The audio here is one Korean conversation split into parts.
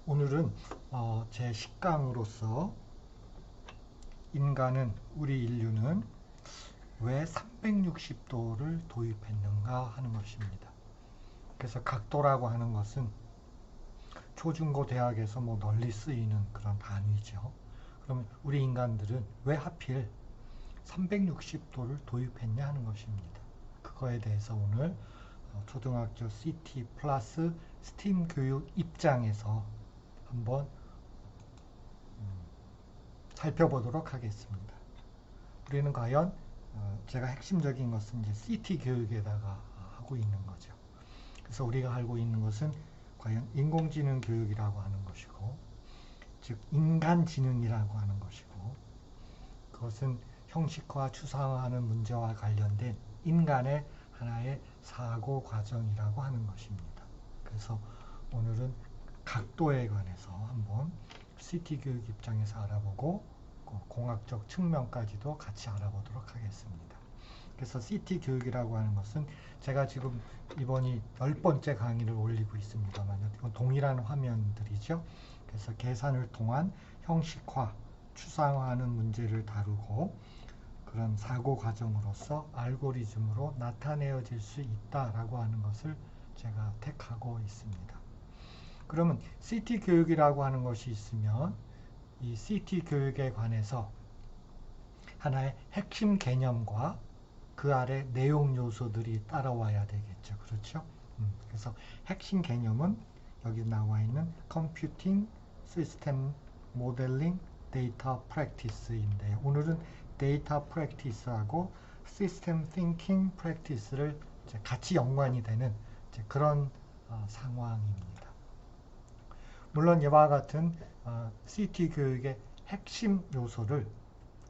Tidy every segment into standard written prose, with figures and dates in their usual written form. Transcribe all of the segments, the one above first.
오늘은 제 10강으로서 우리 인류는 왜 360도를 도입했는가 하는 것입니다. 그래서 각도라고 하는 것은 초중고 대학에서 널리 쓰이는 그런 단위죠. 그러면 우리 인간들은 왜 하필 360도를 도입했냐 하는 것입니다. 그거에 대해서 오늘 초등학교 CT 플러스 스팀 교육 입장에서 한번 살펴보도록 하겠습니다. 우리는 과연 제가 핵심적인 것은 이제 CT 교육에다가 하고 있는 거죠. 그래서 우리가 알고 있는 것은 과연 인공지능 교육이라고 하는 것이고, 즉 인간지능이라고 하는 것이고, 그것은 형식화, 추상화하는 문제와 관련된 인간의 하나의 사고 과정이라고 하는 것입니다. 그래서 오늘은 각도에 관해서 한번 CT 교육 입장에서 알아보고 공학적 측면까지도 같이 알아보도록 하겠습니다. 그래서 CT 교육이라고 하는 것은 제가 지금 이번이 10번째 강의를 올리고 있습니다만 이건 동일한 화면들이죠. 그래서 계산을 통한 형식화, 추상화하는 문제를 다루고 그런 사고 과정으로서 알고리즘으로 나타내어질 수 있다라고 하는 것을 제가 택하고 있습니다. 그러면 CT 교육이라고 하는 것이 있으면 이 CT 교육에 관해서 하나의 핵심 개념과 그 아래 내용 요소들이 따라와야 되겠죠. 그렇죠? 그래서 핵심 개념은 여기 나와 있는 Computing System Modeling Data Practice인데요. 오늘은 Data Practice하고 System Thinking Practice를 같이 연관이 되는 그런 상황입니다. 물론 이와 같은 CT 교육의 핵심 요소를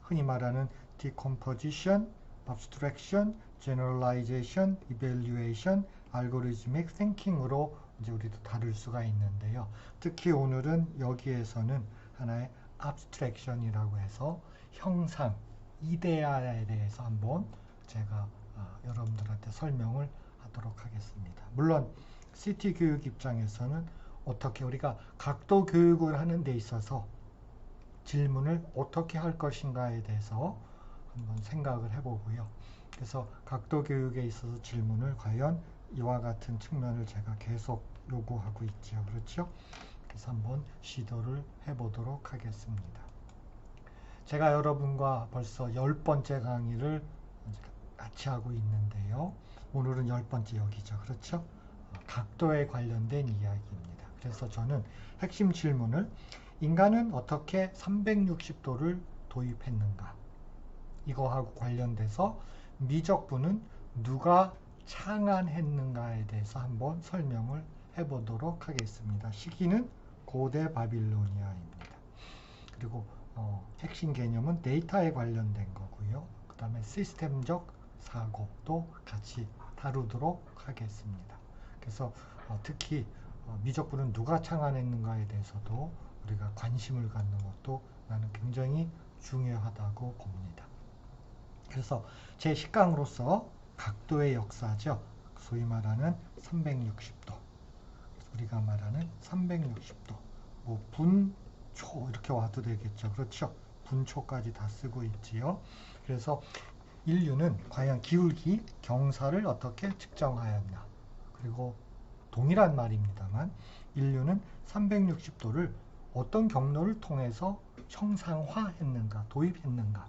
흔히 말하는 Decomposition, Abstraction, Generalization, Evaluation, Algorithmic Thinking으로 이제 우리도 다룰 수가 있는데요. 특히 오늘은 여기에서는 하나의 Abstraction이라고 해서 형상, 이데아에 대해서 한번 제가 여러분들한테 설명을 하도록 하겠습니다. 물론 CT 교육 입장에서는 어떻게 우리가 각도 교육을 하는 데 있어서 질문을 어떻게 할 것인가에 대해서 한번 생각을 해보고요. 그래서 각도 교육에 있어서 질문을 과연 이와 같은 측면을 제가 계속 요구하고 있죠. 그렇죠? 그래서 한번 시도를 해보도록 하겠습니다. 제가 여러분과 벌써 10번째 강의를 같이 하고 있는데요. 오늘은 10번째 여기죠. 그렇죠? 각도에 관련된 이야기입니다. 그래서 저는 핵심 질문을 인간은 어떻게 360도를 도입했는가? 이거하고 관련돼서 미적분은 누가 창안했는가에 대해서 한번 설명을 해보도록 하겠습니다. 시기는 고대 바빌로니아입니다. 그리고 핵심 개념은 데이터에 관련된 거고요. 그 다음에 시스템적 사고도 같이 다루도록 하겠습니다. 그래서 특히 미적분은 누가 창안했는가에 대해서도 우리가 관심을 갖는 것도 나는 굉장히 중요하다고 봅니다. 그래서 제 10강으로서 각도의 역사죠. 소위 말하는 360도. 우리가 말하는 360도. 분초 이렇게 와도 되겠죠. 그렇죠? 분초까지 다 쓰고 있지요. 그래서 인류는 과연 기울기, 경사를 어떻게 측정하였나. 그리고 동일한 말입니다만 인류는 360도를 어떤 경로를 통해서 형상화했는가, 도입했는가.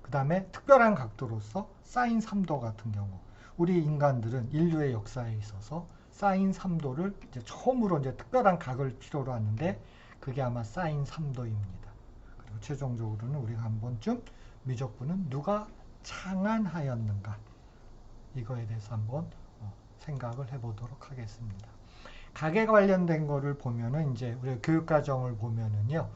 그 다음에 특별한 각도로서 사인 3도 같은 경우 우리 인간들은 인류의 역사에 있어서 사인 3도를 이제 처음으로 이제 특별한 각을 필요로 하는데 그게 아마 사인 3도입니다. 그리고 최종적으로는 우리가 한 번쯤 미적분은 누가 창안하였는가 이거에 대해서 한번 생각을 해보도록 하겠습니다. 각에 관련된 거를 보면은 이제 우리 교육과정을 보면은요,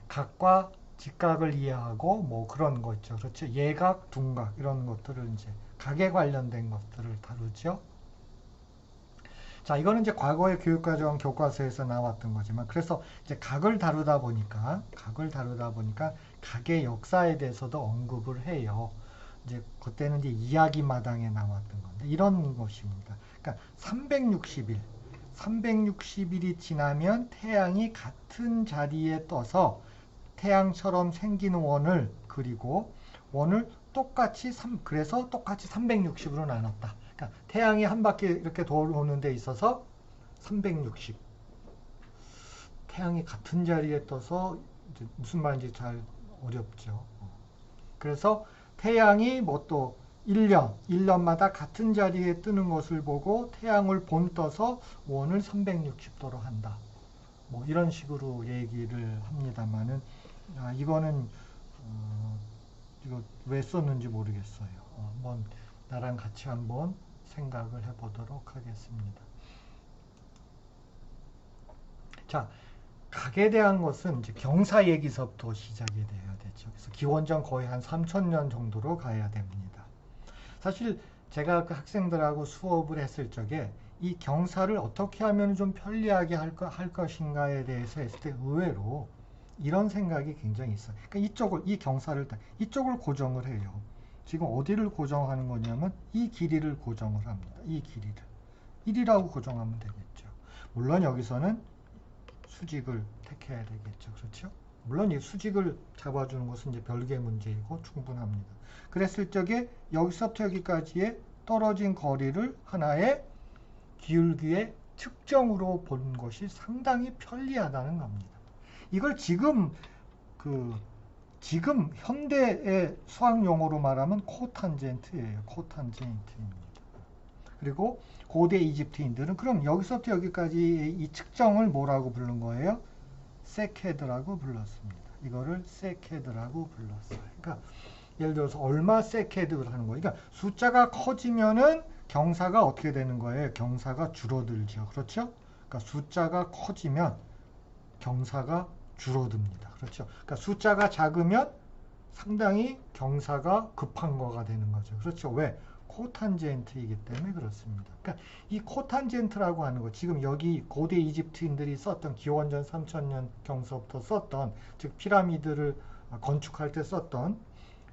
각과 직각을 이해하고 그런 거 있죠. 그렇죠. 예각, 둔각 이런 것들을 이제 각에 관련된 것들을 다루죠. 자, 이거는 이제 과거의 교육과정 교과서에서 나왔던 거지만 그래서 이제 각을 다루다 보니까 각의 역사에 대해서도 언급을 해요. 이제 그때는 이제 이야기 마당에 나왔던 건데 이런 것입니다. 그러니까 360일이 지나면 태양이 같은 자리에 떠서 태양처럼 생긴 원을 그리고 원을 똑같이 그래서 똑같이 360으로 나눴다. 그러니까 태양이 한 바퀴 이렇게 돌아오는 데 있어서 360. 태양이 같은 자리에 떠서 무슨 말인지 잘 어렵죠. 그래서 태양이 뭐 또 1년마다 같은 자리에 뜨는 것을 보고 태양을 본떠서 원을 360도로 한다. 뭐 이런 식으로 얘기를 합니다만은 이거는 이거 왜 썼는지 모르겠어요. 한번 나랑 같이 한번 생각을 해보도록 하겠습니다. 자, 각에 대한 것은 이제 경사 얘기서부터 시작이 돼야 되죠. 그래서 기원전 거의 한 3000년 정도로 가야 됩니다. 사실 제가 그 학생들하고 수업을 했을 적에 이 경사를 어떻게 하면 좀 편리하게 할 것인가에 대해서 했을 때 의외로 이런 생각이 굉장히 있어요. 그러니까 이 경사를 이쪽을 고정을 해요. 지금 어디를 고정하는 거냐면 이 길이를 고정을 합니다. 이 길이를 1이라고 고정하면 되겠죠. 물론 여기서는 수직을 택해야 되겠죠. 그렇죠? 물론 이 수직을 잡아주는 것은 이제 별개의 문제이고 충분합니다. 그랬을 적에 여기서부터 여기까지의 떨어진 거리를 하나의 기울기의 측정으로 본 것이 상당히 편리하다는 겁니다. 이걸 지금 현대의 수학 용어로 말하면 코탄젠트예요. 코탄젠트입니다. 그리고 고대 이집트인들은 그럼 여기서부터 여기까지 이 측정을 뭐라고 부른 거예요? 세케드라고 불렀습니다. 이거를 세케드라고 불렀어요. 그러니까 예를 들어서 얼마 세케드를 하는 거예요. 그러니까 숫자가 커지면은 경사가 어떻게 되는 거예요? 경사가 줄어들죠. 그렇죠? 그러니까 숫자가 커지면 경사가 줄어듭니다. 그렇죠? 그러니까 숫자가 작으면 상당히 경사가 급한 거가 되는 거죠. 그렇죠? 왜? 코탄젠트이기 때문에 그렇습니다. 그러니까 이 코탄젠트라고 하는 거, 지금 여기 고대 이집트인들이 썼던 기원전 3000년 경서부터 썼던, 즉 피라미드를 건축할 때 썼던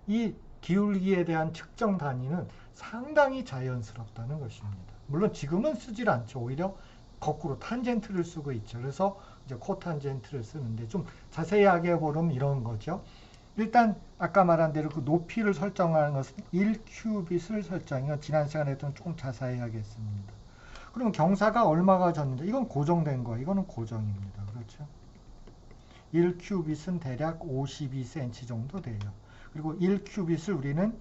이 기울기에 대한 측정 단위는 상당히 자연스럽다는 것입니다. 물론 지금은 쓰질 않죠. 오히려 거꾸로 탄젠트를 쓰고 있죠. 그래서 이제 코탄젠트를 쓰는데 좀 자세하게 보면 이런 거죠. 일단 아까 말한 대로 그 높이를 설정하는 것은 1큐빗을 설정해요. 지난 시간에 했던 조금 자세히 하겠습니다. 그러면 경사가 얼마가 졌는데 이건 고정된 거예요. 이거는 고정입니다. 그렇죠? 1큐빗은 대략 52cm 정도 돼요. 그리고 1큐빗을 우리는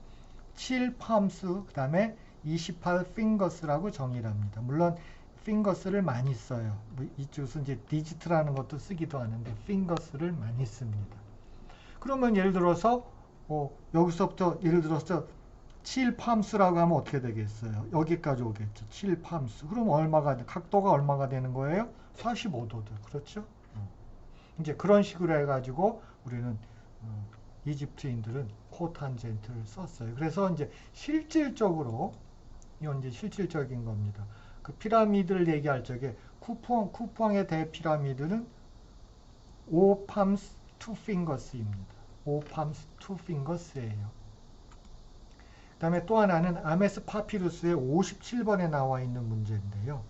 7팜스 그 다음에 28핑거스라고 정의를 합니다. 물론 핑거스를 많이 써요. 이쪽에서 이제 디지트라는 것도 쓰기도 하는데 핑거스를 많이 씁니다. 그러면 예를 들어서 여기서부터 예를 들어서 7팜스라고 하면 어떻게 되겠어요? 여기까지 오겠죠. 7팜스. 그럼 각도가 얼마가 되는 거예요? 45도죠. 그렇죠? 이제 그런 식으로 해가지고 우리는 이집트인들은 코탄젠트를 썼어요. 그래서 이제 실질적으로 이건 이제 실질적인 겁니다. 그 피라미드를 얘기할 적에 쿠푸왕의 대피라미드는 5팜스 2핑거스입니다. 5팜스 2핑거스예요. 그 다음에 또 하나는 아메스 파피루스의 57번에 나와 있는 문제인데요.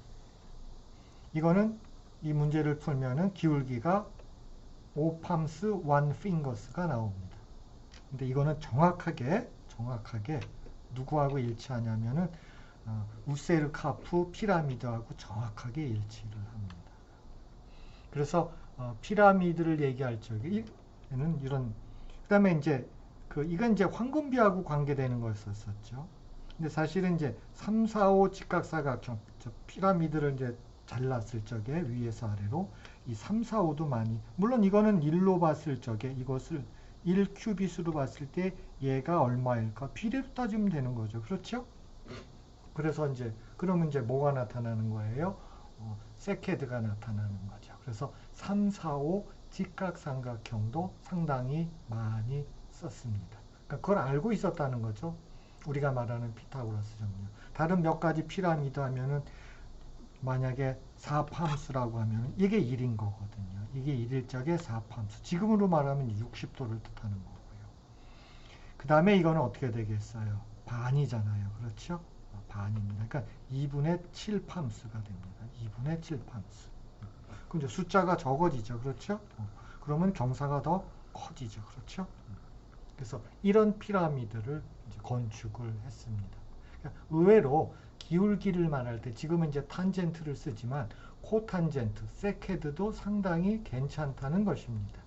이거는 이 문제를 풀면은 기울기가 5팜스 1핑거스가 나옵니다. 근데 이거는 정확하게 누구하고 일치하냐면은 우세르 카프 피라미드하고 정확하게 일치를 합니다. 그래서 피라미드를 얘기할 적에는 이런 그다음에 이제 이건 이제 황금비하고 관계되는 거였었죠. 근데 사실은 이제 3, 4, 5 직각사각형 피라미드를 이제 잘랐을 적에 위에서 아래로 이 3, 4, 5도 많이 물론 이거는 1로 봤을 적에 이것을 1큐빗으로 봤을 때 얘가 얼마일까 비례로 따지면 되는 거죠. 그렇죠? 그래서 이제 그러면 이제 뭐가 나타나는 거예요? 세케드가 나타나는 거죠. 그래서 3, 4, 5 직각삼각형도 상당히 많이 썼습니다. 그러니까 그걸 알고 있었다는 거죠. 우리가 말하는 피타고라스 정리. 다른 몇 가지 피라미드 하면은 만약에 4팜스라고 하면 이게 1인 거거든요. 이게 1일 적에 4팜스. 지금으로 말하면 60도를 뜻하는 거고요. 그 다음에 이거는 어떻게 되겠어요? 반이잖아요. 그렇죠? 반입니다. 그러니까 2분의 7 팜수가 됩니다. 2분의 7 팜수. 그럼 이제 숫자가 적어지죠. 그렇죠? 그러면 경사가 더 커지죠. 그렇죠? 그래서 이런 피라미드를 이제 건축을 했습니다. 그러니까 의외로 기울기를 말할 때 지금은 이제 탄젠트를 쓰지만 코탄젠트, 세케드도 상당히 괜찮다는 것입니다.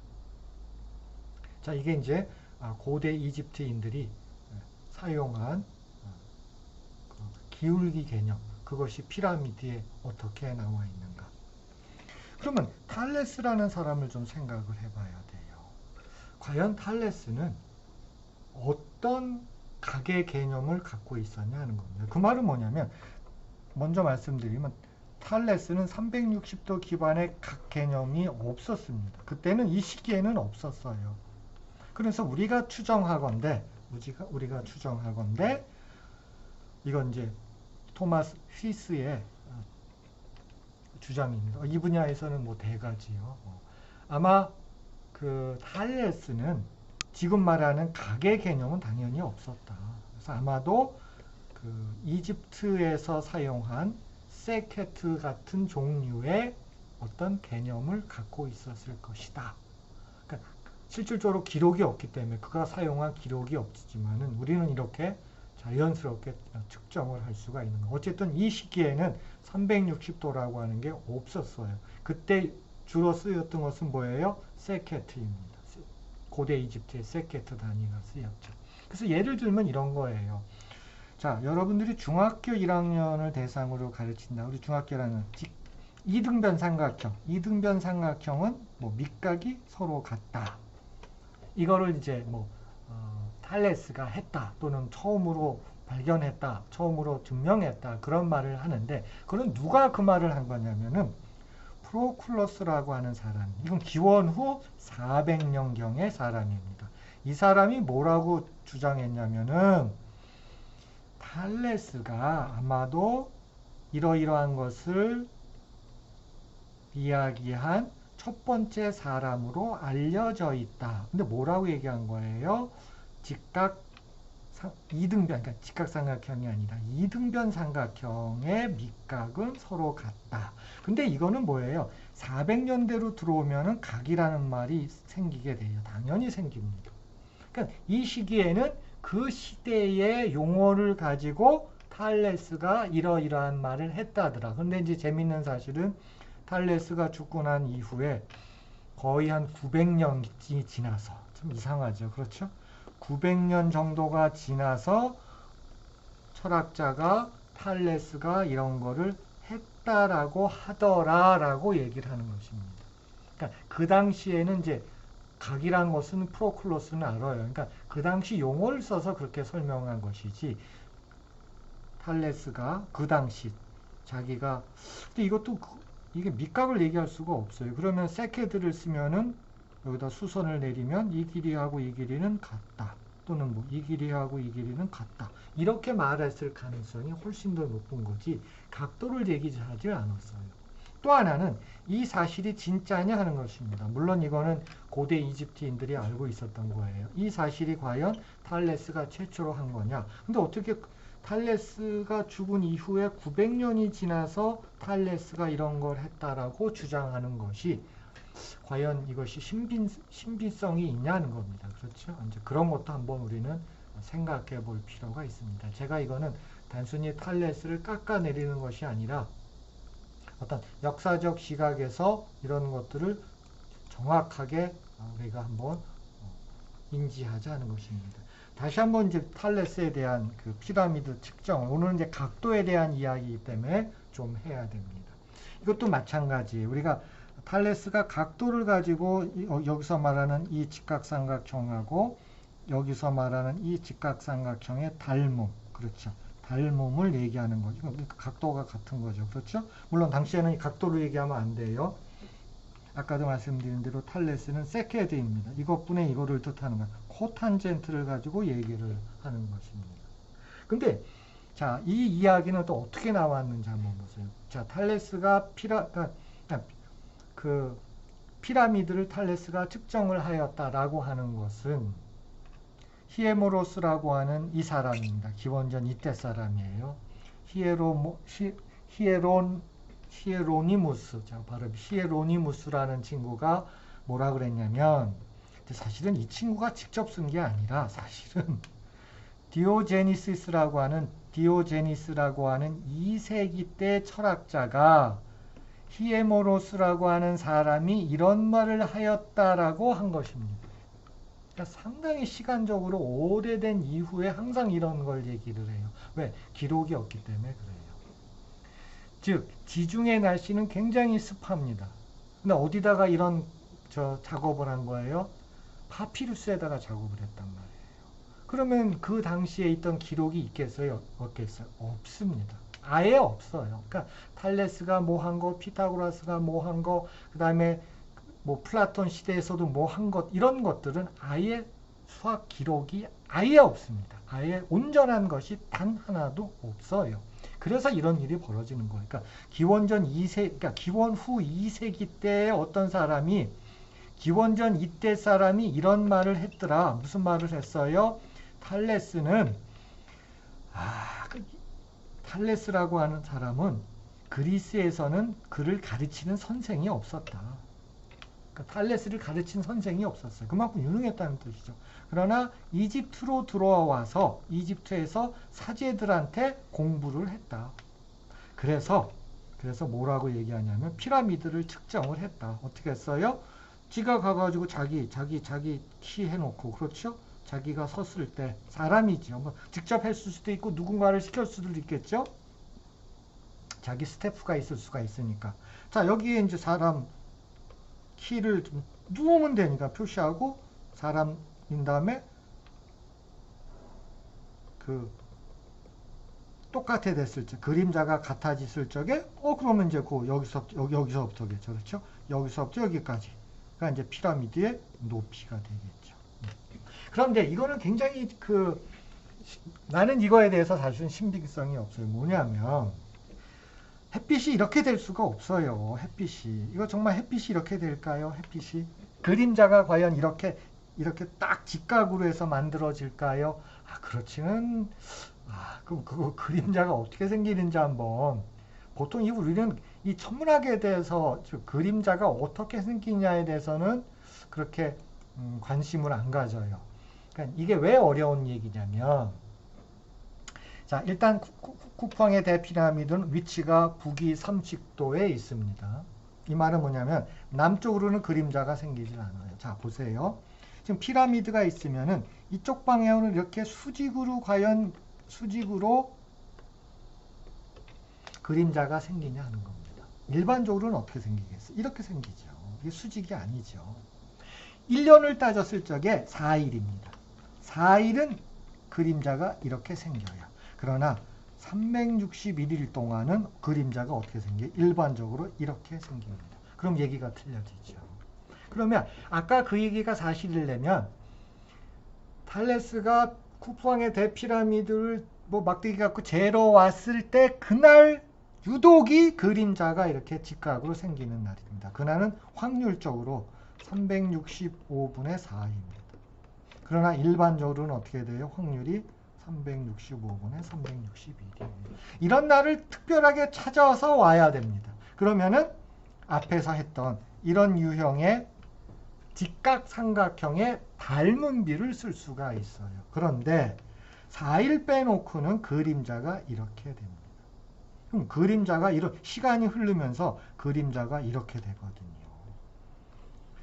자, 이게 이제 고대 이집트인들이 사용한 그 기울기 개념, 그것이 피라미드에 어떻게 나와 있는가. 그러면 탈레스라는 사람을 좀 생각을 해봐야 돼요. 과연 탈레스는 어떤 각의 개념을 갖고 있었냐 하는 겁니다. 그 말은 뭐냐면 먼저 말씀드리면 탈레스는 360도 기반의 각 개념이 없었습니다. 그때는 이 시기에는 없었어요. 그래서 우리가 추정하건대 이건 이제 토마스 휘스의 주장입니다. 이 분야에서는 뭐 대가지요. 아마 그 탈레스는 지금 말하는 각의 개념은 당연히 없었다. 그래서 아마도 그 이집트에서 사용한 세케트 같은 종류의 어떤 개념을 갖고 있었을 것이다. 그러니까 실질적으로 기록이 없기 때문에 그가 사용한 기록이 없지만은 우리는 이렇게 자연스럽게 측정을 할 수가 있는 거예요. 어쨌든 이 시기에는 360도라고 하는 게 없었어요. 그때 주로 쓰였던 것은 뭐예요? 세케트입니다. 고대 이집트의 세케트 단위가 쓰였죠. 그래서 예를 들면 이런 거예요. 자, 여러분들이 중학교 1학년을 대상으로 가르친다. 우리 중학교 1학년 이등변 삼각형. 이등변 삼각형은 뭐 밑각이 서로 같다. 이거를 이제 뭐 탈레스가 했다 또는 처음으로 발견했다, 처음으로 증명했다 그런 말을 하는데 그건 누가 그 말을 한 거냐면은 프로클러스라고 하는 사람. 이건 기원 후 400년경의 사람입니다. 이 사람이 뭐라고 주장했냐면은 탈레스가 아마도 이러이러한 것을 이야기한 첫 번째 사람으로 알려져 있다. 근데 뭐라고 얘기한 거예요? 이등변, 그러니까 직각삼각형이 아니라 이등변 삼각형의 밑각은 서로 같다. 근데 이거는 뭐예요? 400년대로 들어오면은 각이라는 말이 생기게 돼요. 당연히 생깁니다. 그러니까 이 시기에는 그 시대의 용어를 가지고 탈레스가 이러이러한 말을 했다더라. 근데 이제 재밌는 사실은 탈레스가 죽고 난 이후에 거의 한 900년이 지나서 좀 이상하죠. 그렇죠? 900년 정도가 지나서 철학자가 탈레스가 이런 거를 했다라고 하더라라고 얘기를 하는 것입니다. 그러니까 그 당시에는 이제 각이란 것은 프로클로스는 알아요. 그러니까 그 당시 용어를 써서 그렇게 설명한 것이지 탈레스가 그 당시 자기가 근데 이것도 이게 밑각을 얘기할 수가 없어요. 그러면 세케드를 쓰면은 여기다 수선을 내리면 이 길이하고 이 길이는 같다. 또는 뭐 이 길이하고 이 길이는 같다. 이렇게 말했을 가능성이 훨씬 더 높은 거지 각도를 얘기하지 않았어요. 또 하나는 이 사실이 진짜냐 하는 것입니다. 물론 이거는 고대 이집트인들이 알고 있었던 거예요. 이 사실이 과연 탈레스가 최초로 한 거냐. 근데 어떻게 탈레스가 죽은 이후에 900년이 지나서 탈레스가 이런 걸 했다라고 주장하는 것이 과연 이것이 신빙성이 있냐는 겁니다. 그렇죠? 이제 그런 것도 한번 우리는 생각해 볼 필요가 있습니다. 제가 이거는 단순히 탈레스를 깎아내리는 것이 아니라 어떤 역사적 시각에서 이런 것들을 정확하게 우리가 한번 인지하자는 것입니다. 다시 한번 이제 탈레스에 대한 그 피라미드 측정, 오늘은 이제 각도에 대한 이야기이기 때문에 좀 해야 됩니다. 이것도 마찬가지예요. 우리가 탈레스가 각도를 가지고 여기서 말하는 이 직각삼각형하고 여기서 말하는 이 직각삼각형의 닮음, 그렇죠. 닮음을 얘기하는 거죠. 각도가 같은 거죠. 그렇죠? 물론 당시에는 이 각도를 얘기하면 안 돼요. 아까도 말씀드린 대로 탈레스는 세케드입니다. 이것분의 이거를 뜻하는 거예요. 코탄젠트를 가지고 얘기를 하는 것입니다. 근데 자, 이 이야기는 또 어떻게 나왔는지 한번 보세요. 자, 탈레스가 피라미드를 탈레스가 측정을 하였다라고 하는 것은 히에모로스라고 하는 이 사람입니다. 기원전 이때 사람이에요. 히에로니무스, 자, 발음 히에로니무스라는 친구가 뭐라 그랬냐면, 사실은 이 친구가 직접 쓴 게 아니라 사실은 디오제니스라고 하는 2세기 때 철학자가 히에모로스라고 하는 사람이 이런 말을 하였다라고 한 것입니다. 그러니까 상당히 시간적으로 오래된 이후에 항상 이런 걸 얘기를 해요. 왜? 기록이 없기 때문에 그래요. 즉, 지중해 날씨는 굉장히 습합니다. 근데 어디다가 이런 작업을 한 거예요? 파피루스에다가 작업을 했단 말이에요. 그러면 그 당시에 있던 기록이 있겠어요? 없겠어요? 없습니다. 아예 없어요. 그러니까 탈레스가 뭐 한 거, 피타고라스가 뭐 한 거, 그 다음에 뭐 플라톤 시대에서도 뭐 한 것, 이런 것들은 아예 수학 기록이 아예 없습니다. 아예 온전한 것이 단 하나도 없어요. 그래서 이런 일이 벌어지는 거예요. 그러니까 그러니까 기원 후 2세기 때에 어떤 사람이 기원전 이때 사람이 이런 말을 했더라. 무슨 말을 했어요? 탈레스는 탈레스라고 하는 사람은 그리스에서는 그를 가르치는 선생이 없었다. 그러니까 탈레스를 가르친 선생이 없었어요. 그만큼 유능했다는 뜻이죠. 그러나 이집트로 들어와서 이집트에서 사제들한테 공부를 했다. 그래서 뭐라고 얘기하냐면 피라미드를 측정을 했다. 어떻게 했어요? 지가 가가지고 자기 키 해놓고, 그렇죠? 자기가 섰을 때 사람이죠. 뭐 직접 했을 수도 있고 누군가를 시킬 수도 있겠죠. 자기 스태프가 있을 수가 있으니까. 자, 여기에 이제 사람 키를 좀 누우면 되니까 표시하고 사람인 다음에 그 똑같아 됐을 때 그림자가 같아졌을 적에 그러면 이제 여기서부터겠죠. 그렇죠? 여기서부터 여기까지. 가 이제 피라미드의 높이가 되겠죠. 그런데 이거는 굉장히 나는 이거에 대해서 사실은 신빙성이 없어요. 뭐냐면 햇빛이 이렇게 될 수가 없어요. 햇빛이. 이거 정말 햇빛이 이렇게 될까요? 햇빛이. 그림자가 과연 이렇게 딱 직각으로 해서 만들어질까요? 그렇지는, 그럼 그거 그림자가 어떻게 생기는지 한번. 보통 우리는 이 천문학에 대해서 그림자가 어떻게 생기냐에 대해서는 그렇게 관심을 안 가져요. 그러니까 이게 왜 어려운 얘기냐면, 자, 일단 쿠팡의 대피라미드는 위치가 북위 30도에 있습니다. 이 말은 뭐냐면 남쪽으로는 그림자가 생기질 않아요. 자, 보세요. 지금 피라미드가 있으면은 이쪽 방향으로 이렇게 수직으로 그림자가 생기냐 하는 겁니다. 일반적으로는 어떻게 생기겠어요? 이렇게 생기죠. 이게 수직이 아니죠. 1년을 따졌을 적에 4일입니다. 4일은 그림자가 이렇게 생겨요. 그러나 361일 동안은 그림자가 어떻게 생겨요? 일반적으로 이렇게 생깁니다. 그럼 얘기가 틀려지죠. 그러면 아까 그 얘기가 사실이려면 탈레스가 쿠팡의 대피라미드를 막대기 갖고 재러 왔을 때 그날 유독이 그림자가 이렇게 직각으로 생기는 날입니다. 그날은 확률적으로 365분의 4입니다. 그러나 일반적으로는 어떻게 돼요? 확률이 365분의 361이에요. 이런 날을 특별하게 찾아서 와야 됩니다. 그러면은 앞에서 했던 이런 유형의 직각삼각형의 닮은비를 쓸 수가 있어요. 그런데 4일 빼놓고는 그림자가 이렇게 됩니다. 그럼 그림자가 시간이 흐르면서 그림자가 이렇게 되거든요.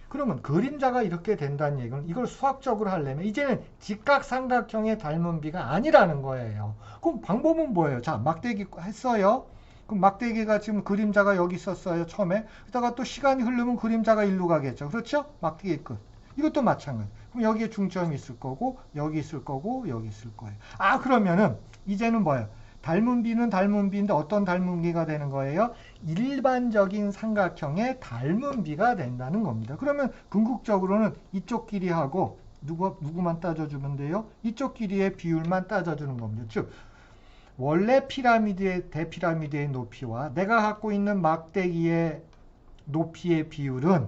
그러면 그림자가 이렇게 된다는 얘기는 이걸 수학적으로 하려면 이제는 직각삼각형의 닮은비가 아니라는 거예요. 그럼 방법은 뭐예요? 자, 막대기 했어요. 그럼 막대기가 지금 그림자가 여기 있었어요. 처음에. 그러다가 또 시간이 흐르면 그림자가 일로 가겠죠. 그렇죠? 막대기 끝. 이것도 마찬가지. 그럼 여기에 중점이 있을 거고 여기 있을 거고 여기 있을 거예요. 그러면은 이제는 뭐예요? 닮은비는 닮은비인데 어떤 닮은비가 되는 거예요? 일반적인 삼각형의 닮은비가 된다는 겁니다. 그러면 궁극적으로는 이쪽 길이하고 누구만 따져주면 돼요? 이쪽 길이의 비율만 따져주는 겁니다. 즉 원래 대피라미드의 높이와 내가 갖고 있는 막대기의 높이의 비율은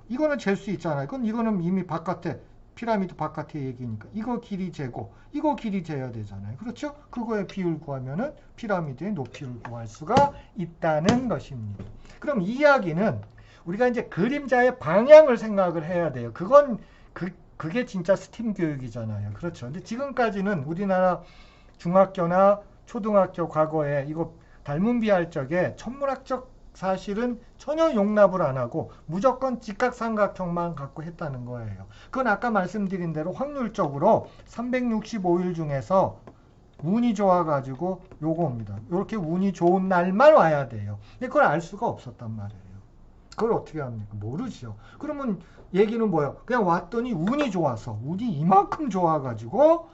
이거는 잴 수 있잖아요. 이거는 이미 바깥에 피라미드 바깥의 얘기니까 이거 길이 재고 이거 길이 재야 되잖아요. 그렇죠? 그거의 비율 구하면은 피라미드의 높이를 구할 수가 있다는 것입니다. 그럼 이 이야기는 우리가 이제 그림자의 방향을 생각을 해야 돼요. 그게 진짜 스팀 교육이잖아요. 그렇죠? 근데 지금까지는 우리나라 중학교나 초등학교 과거에 이거 달문비할 적에 천문학적 사실은 전혀 용납을 안 하고 무조건 직각삼각형만 갖고 했다는 거예요. 그건 아까 말씀드린 대로 확률적으로 365일 중에서 운이 좋아가지고 요거입니다. 이렇게 운이 좋은 날만 와야 돼요. 근데 그걸 알 수가 없었단 말이에요. 그걸 어떻게 합니까? 모르죠. 그러면 얘기는 뭐예요? 그냥 왔더니 운이 좋아서 운이 이만큼 좋아가지고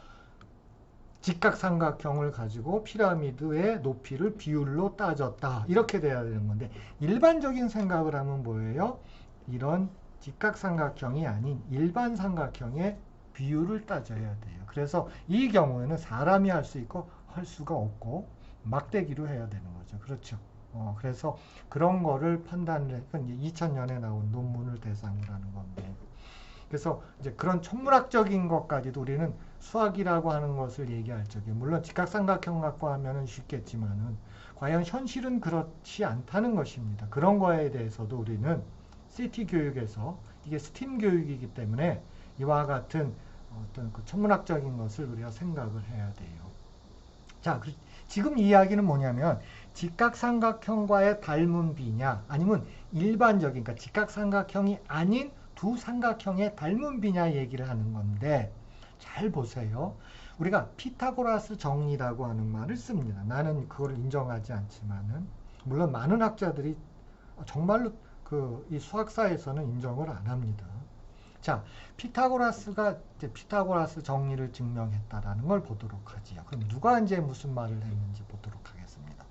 직각삼각형을 가지고 피라미드의 높이를 비율로 따졌다. 이렇게 돼야 되는 건데 일반적인 생각을 하면 뭐예요? 이런 직각삼각형이 아닌 일반 삼각형의 비율을 따져야 돼요. 그래서 이 경우에는 사람이 할 수 있고 할 수가 없고 막대기로 해야 되는 거죠. 그렇죠. 그래서 그런 거를 판단을 해서 2000년에 나온 논문을 대상으로 하는 건데 그래서 이제 그런 천문학적인 것까지도 우리는 수학이라고 하는 것을 얘기할 적에 물론 직각삼각형 갖고 하면은 쉽겠지만은 과연 현실은 그렇지 않다는 것입니다. 그런 거에 대해서도 우리는 CT 교육에서 이게 스팀 교육이기 때문에 이와 같은 어떤 그 천문학적인 것을 우리가 생각을 해야 돼요. 자, 지금 이 이야기는 뭐냐면 직각삼각형과의 닮은 비냐 아니면 일반적인 그러니까 직각삼각형이 아닌 두 삼각형의 닮은 비냐 얘기를 하는 건데 잘 보세요. 우리가 피타고라스 정리라고 하는 말을 씁니다. 나는 그걸 인정하지 않지만은 물론 많은 학자들이 정말로 이 수학사에서는 인정을 안 합니다. 자, 피타고라스가 이제 피타고라스 정리를 증명했다라는 걸 보도록 하지요. 그럼 누가 이제 무슨 말을 했는지 보도록 하겠습니다.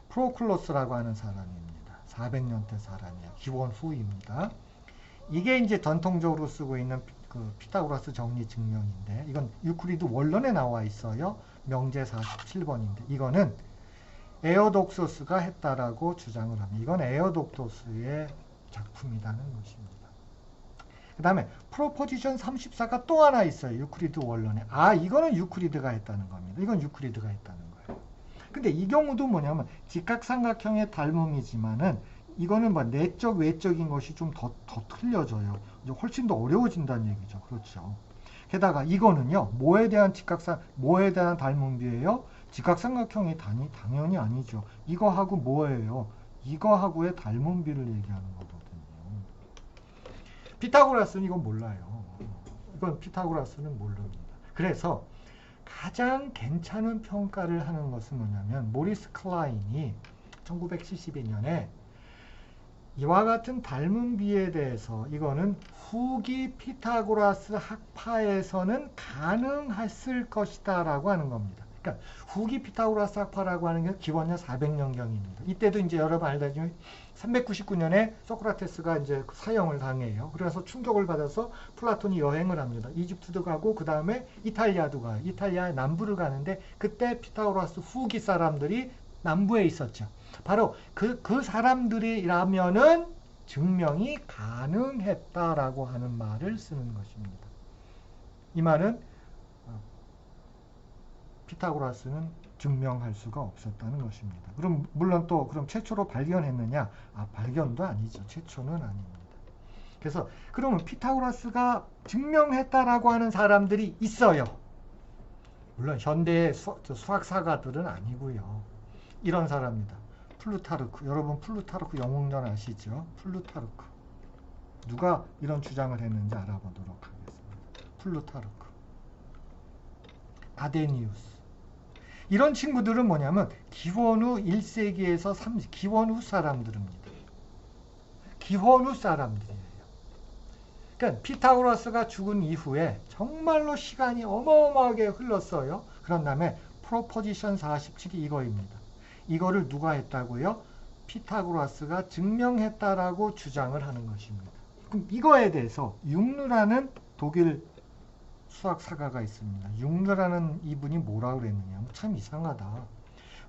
프로클로스라고 하는 사람입니다. 400년대 사람이에요. 기원 후입니다. 이게 이제 전통적으로 쓰고 있는 그 피타고라스 정리 증명인데 이건 유클리드 원론에 나와 있어요. 명제 47번인데 이거는 에어독토스가 했다라고 주장을 합니다. 이건 에어독토스의 작품이라는 것입니다. 그 다음에 프로포지션 34가 또 하나 있어요. 유클리드 원론에. 이거는 유클리드가 했다는 겁니다. 이건 유클리드가 했다는 거예요. 근데 이 경우도 뭐냐면 직각삼각형의 닮음이지만은 이거는 뭐 내적 외적인 것이 좀 더 틀려져요. 이제 훨씬 더 어려워진다는 얘기죠. 그렇죠. 게다가 이거는요. 뭐에 대한 닮음비예요? 직각삼각형이 당연히 아니죠. 이거하고 뭐예요? 이거하고의 닮음비를 얘기하는 거거든요. 피타고라스는 이건 몰라요. 이건 피타고라스는 모릅니다. 그래서 가장 괜찮은 평가를 하는 것은 뭐냐면 모리스 클라인이 1972년에 이와 같은 닮음비에 대해서 이거는 후기 피타고라스 학파에서는 가능했을 것이다 라고 하는 겁니다. 그러니까 후기 피타고라스 학파라고 하는 게 기원전 400년경입니다. 이때도 이제 여러분 알다시피 399년에 소크라테스가 이제 사형을 당해요. 그래서 충격을 받아서 플라톤이 여행을 합니다. 이집트도 가고 그 다음에 이탈리아도 가요. 이탈리아의 남부를 가는데 그때 피타고라스 후기 사람들이 남부에 있었죠. 바로 그 사람들이라면은 증명이 가능했다라고 하는 말을 쓰는 것입니다. 이 말은 피타고라스는 증명할 수가 없었다는 것입니다. 그럼 물론 또 그럼 최초로 발견했느냐? 발견도 아니죠. 최초는 아닙니다. 그래서 그러면 피타고라스가 증명했다라고 하는 사람들이 있어요. 물론 현대의 수학사가들은 아니고요. 이런 사람입니다. 플루타르크. 여러분 플루타르크 영웅전 아시죠? 플루타르크. 누가 이런 주장을 했는지 알아보도록 하겠습니다. 플루타르크. 아데니우스. 이런 친구들은 뭐냐면 기원 후 1세기에서 3세기, 기원 후 사람들입니다. 기원 후 사람들이에요. 그러니까 피타고라스가 죽은 이후에 정말로 시간이 어마어마하게 흘렀어요. 그런 다음에 프로포지션 47이 이거입니다. 이거를 누가 했다고요? 피타고라스가 증명했다라고 주장을 하는 것입니다. 그럼 이거에 대해서 융르라는 독일 수학사가가 있습니다. 융르라는 이분이 뭐라고 그랬느냐. 참 이상하다.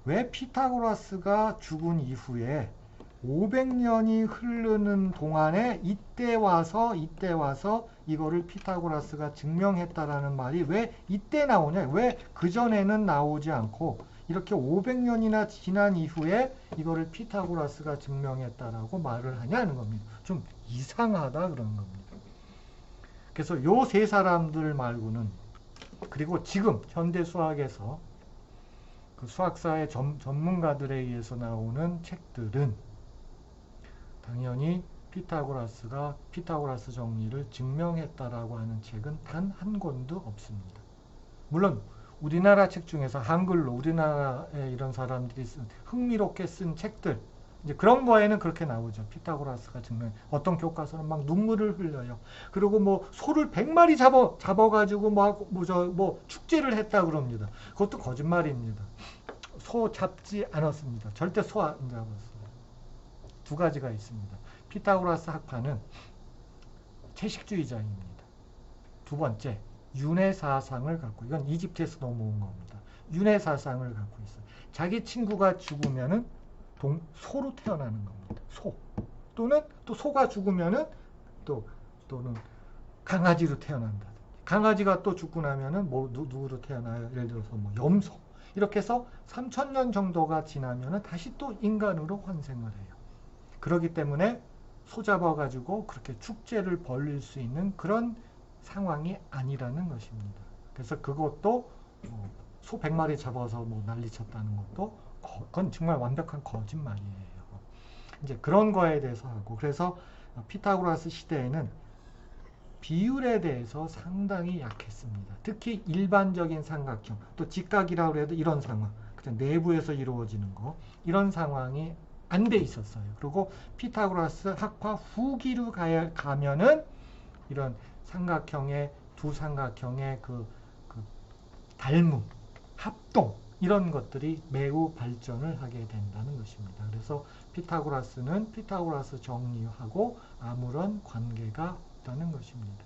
왜 피타고라스가 죽은 이후에 500년이 흐르는 동안에 이때 와서 이거를 피타고라스가 증명했다라는 말이 왜 이때 나오냐? 왜 그전에는 나오지 않고 이렇게 500년이나 지난 이후에 이거를 피타고라스가 증명했다라고 말을 하냐는 겁니다. 좀 이상하다 그러는 겁니다. 그래서 요 세 사람들 말고는, 그리고 지금 현대 수학에서 그 수학사의 전문가들에 의해서 나오는 책들은 당연히 피타고라스 정리를 증명했다라고 하는 책은 단 한 권도 없습니다. 물론 우리나라 책 중에서 한글로 우리나라의 이런 사람들이 흥미롭게 쓴 책들, 이제 그런 거에는 그렇게 나오죠. 피타고라스가 증명. 어떤 교과서는 막 눈물을 흘려요. 그리고 뭐 소를 100마리 잡아가지고 뭐 축제를 했다 그럽니다. 그것도 거짓말입니다. 소 잡지 않았습니다. 절대 소 안 잡았어요. 두 가지가 있습니다. 피타고라스 학파는 채식주의자입니다. 두 번째, 윤회사상을 갖고, 이건 이집트에서 넘어온 겁니다. 윤회사상을 갖고 있어요. 자기 친구가 죽으면은 소로 태어나는 겁니다. 소. 또는 또 소가 죽으면은 또는 강아지로 태어난다. 강아지가 또 죽고 나면은 뭐 누구로 태어나요? 예를 들어서 뭐 염소. 이렇게 해서 3000년 정도가 지나면은 다시 또 인간으로 환생을 해요. 그렇기 때문에 소 잡아가지고 그렇게 축제를 벌일 수 있는 그런 상황이 아니라는 것입니다. 그래서 그것도 소 100마리 잡아서 뭐 난리 쳤다는 것도 그건 정말 완벽한 거짓말이에요. 이제 그런 거에 대해서 하고, 그래서 피타고라스 시대에는 비율에 대해서 상당히 약했습니다. 특히 일반적인 삼각형, 또 직각이라고 해도 이런 상황, 내부에서 이루어지는 거, 이런 상황이 안 돼 있었어요. 그리고 피타고라스 학파 후기로 가면은 이런 삼각형의 두 삼각형의 그 닮음, 합동, 이런 것들이 매우 발전을 하게 된다는 것입니다. 그래서 피타고라스는 피타고라스 정리하고 아무런 관계가 없다는 것입니다.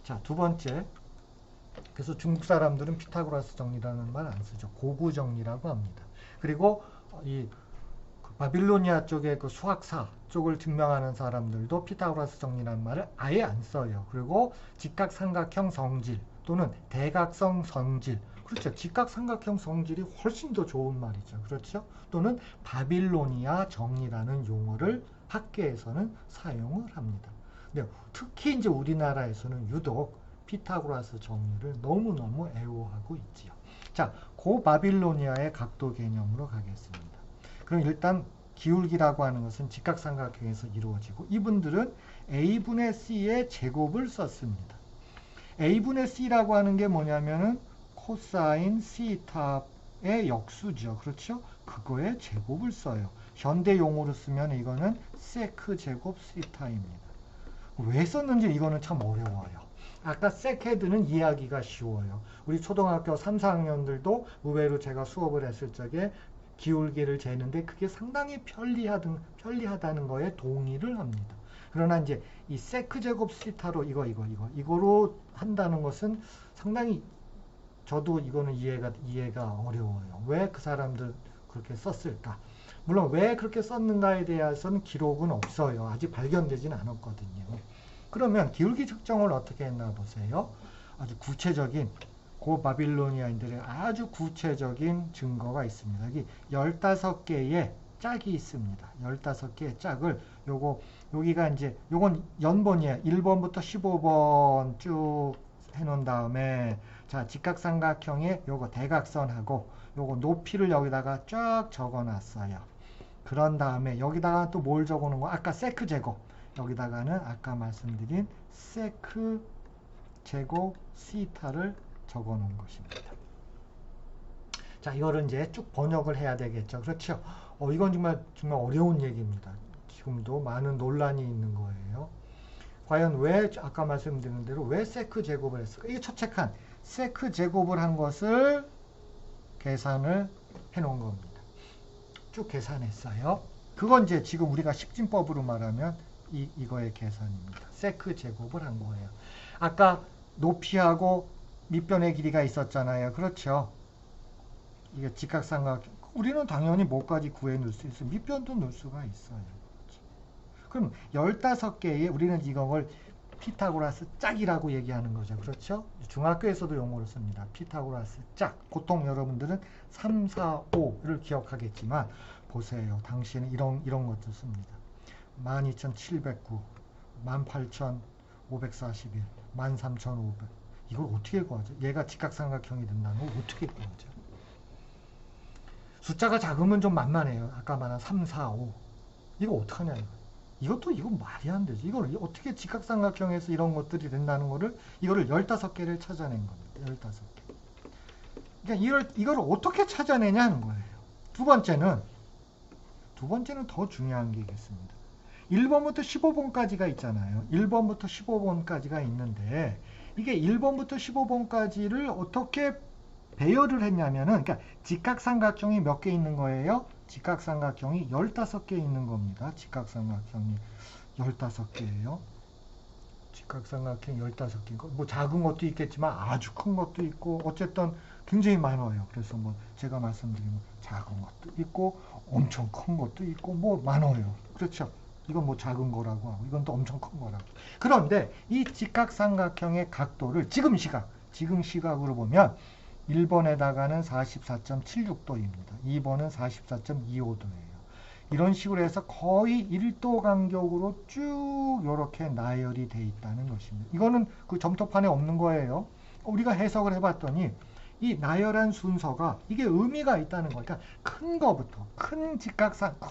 자, 두 번째. 그래서 중국 사람들은 피타고라스 정리라는 말 안 쓰죠. 고구 정리라고 합니다. 그리고 이 바빌로니아 쪽의 그 수학사 쪽을 증명하는 사람들도 피타고라스 정리라는 말을 아예 안 써요. 그리고 직각삼각형 성질 또는 대각성 성질, 그렇죠. 직각삼각형 성질이 훨씬 더 좋은 말이죠. 그렇죠. 또는 바빌로니아 정리라는 용어를 학계에서는 사용을 합니다. 근데 특히 이제 우리나라에서는 유독 피타고라스 정리를 너무너무 애호하고 있지요. 자, 고 바빌로니아의 각도 개념으로 가겠습니다. 그럼 일단 기울기라고 하는 것은 직각삼각형에서 이루어지고, 이분들은 a분의 c의 제곱을 썼습니다. a분의 c라고 하는 게 뭐냐면은 코사인 시타의 역수죠. 그렇죠? 그거의 제곱을 써요. 현대 용어로 쓰면 이거는 세크 제곱 시타입니다. 왜 썼는지 이거는 참 어려워요. 아까 세케드는 이해하기가 쉬워요. 우리 초등학교 3, 4학년들도 의외로 제가 수업을 했을 적에 기울기를 재는데 그게 상당히 편리하다는 거에 동의를 합니다. 그러나 이제 이 세크 제곱 시타로 이거로 한다는 것은 상당히 저도 이거는 이해가 어려워요. 왜 그 사람들 그렇게 썼을까? 물론 왜 그렇게 썼는가에 대해서는 기록은 없어요. 아직 발견되진 않았거든요. 그러면 기울기 측정을 어떻게 했나 보세요. 아주 구체적인 고 바빌로니아인들의 아주 구체적인 증거가 있습니다. 여기 15개의 짝이 있습니다. 15개의 짝을 여기가 이제 요건 연본이에요. 1번부터 15번 쭉 해놓은 다음에 자, 직각삼각형에 요거 대각선하고 요거 높이를 여기다가 쫙 적어놨어요. 그런 다음에 여기다가 또 뭘 적어놓은 거? 아까 세크 제곱. 여기다가는 아까 말씀드린 세크 제곱 시타를 적어 놓은 것입니다. 자, 이거를 이제 쭉 번역을 해야 되겠죠. 그렇죠? 이건 정말 어려운 얘기입니다. 지금도 많은 논란이 있는 거예요. 과연 왜 아까 말씀드린 대로 왜 세크 제곱을 했을까? 이게 첫째 칸 세크 제곱을 한 것을 계산을 해 놓은 겁니다. 쭉 계산했어요. 그건 이제 지금 우리가 식진법으로 말하면 이거의 계산입니다. 세크 제곱을 한 거예요. 아까 높이하고 밑변의 길이가 있었잖아요. 그렇죠? 이게 직각삼각 우리는 당연히 뭐까지 구해 놓을 수 있어요. 밑변도 놓을 수가 있어요. 그럼 15개의 우리는 이걸 피타고라스 짝이라고 얘기하는 거죠. 그렇죠? 중학교에서도 용어를 씁니다. 피타고라스 짝. 보통 여러분들은 3, 4, 5를 기억하겠지만 보세요. 당시에는 이런 것도 씁니다. 12,709, 18,541, 13,500. 이걸 어떻게 구하죠? 얘가 직각삼각형이 된다는 걸 어떻게 구하죠? 숫자가 작으면 좀 만만해요. 아까 말한 3, 4, 5. 이거 어떡하냐 이거. 이건 말이 안 되죠. 이걸 어떻게 직각삼각형에서 이런 것들이 된다는 거를 이거를 15개를 찾아낸 겁니다. 15개. 그러니까 이걸 어떻게 찾아내냐 하는 거예요. 두 번째는 더 중요한 게 있겠습니다. 1번부터 15번까지가 있잖아요. 1번부터 15번까지가 있는데 이게 1번부터 15번까지를 어떻게 배열을 했냐면은 그러니까 직각삼각형이 몇 개 있는 거예요? 직각삼각형이 15개 있는 겁니다. 직각삼각형이 15개예요. 직각삼각형 15개. 뭐 작은 것도 있겠지만 아주 큰 것도 있고 어쨌든 굉장히 많아요. 그래서 뭐 제가 말씀드린 작은 것도 있고 엄청 큰 것도 있고 뭐 많아요. 그렇죠? 이건 뭐 작은 거라고 하고 이건 또 엄청 큰 거라고. 그런데 이 직각삼각형의 각도를 지금 시각으로 보면 1번에다가는 44.76도입니다. 2번은 44.25도예요. 이런 식으로 해서 거의 1도 간격으로 쭉 이렇게 나열이 돼 있다는 것입니다. 이거는 그 점토판에 없는 거예요. 우리가 해석을 해봤더니 이 나열한 순서가 이게 의미가 있다는 거예요. 그러니까 큰 거부터 큰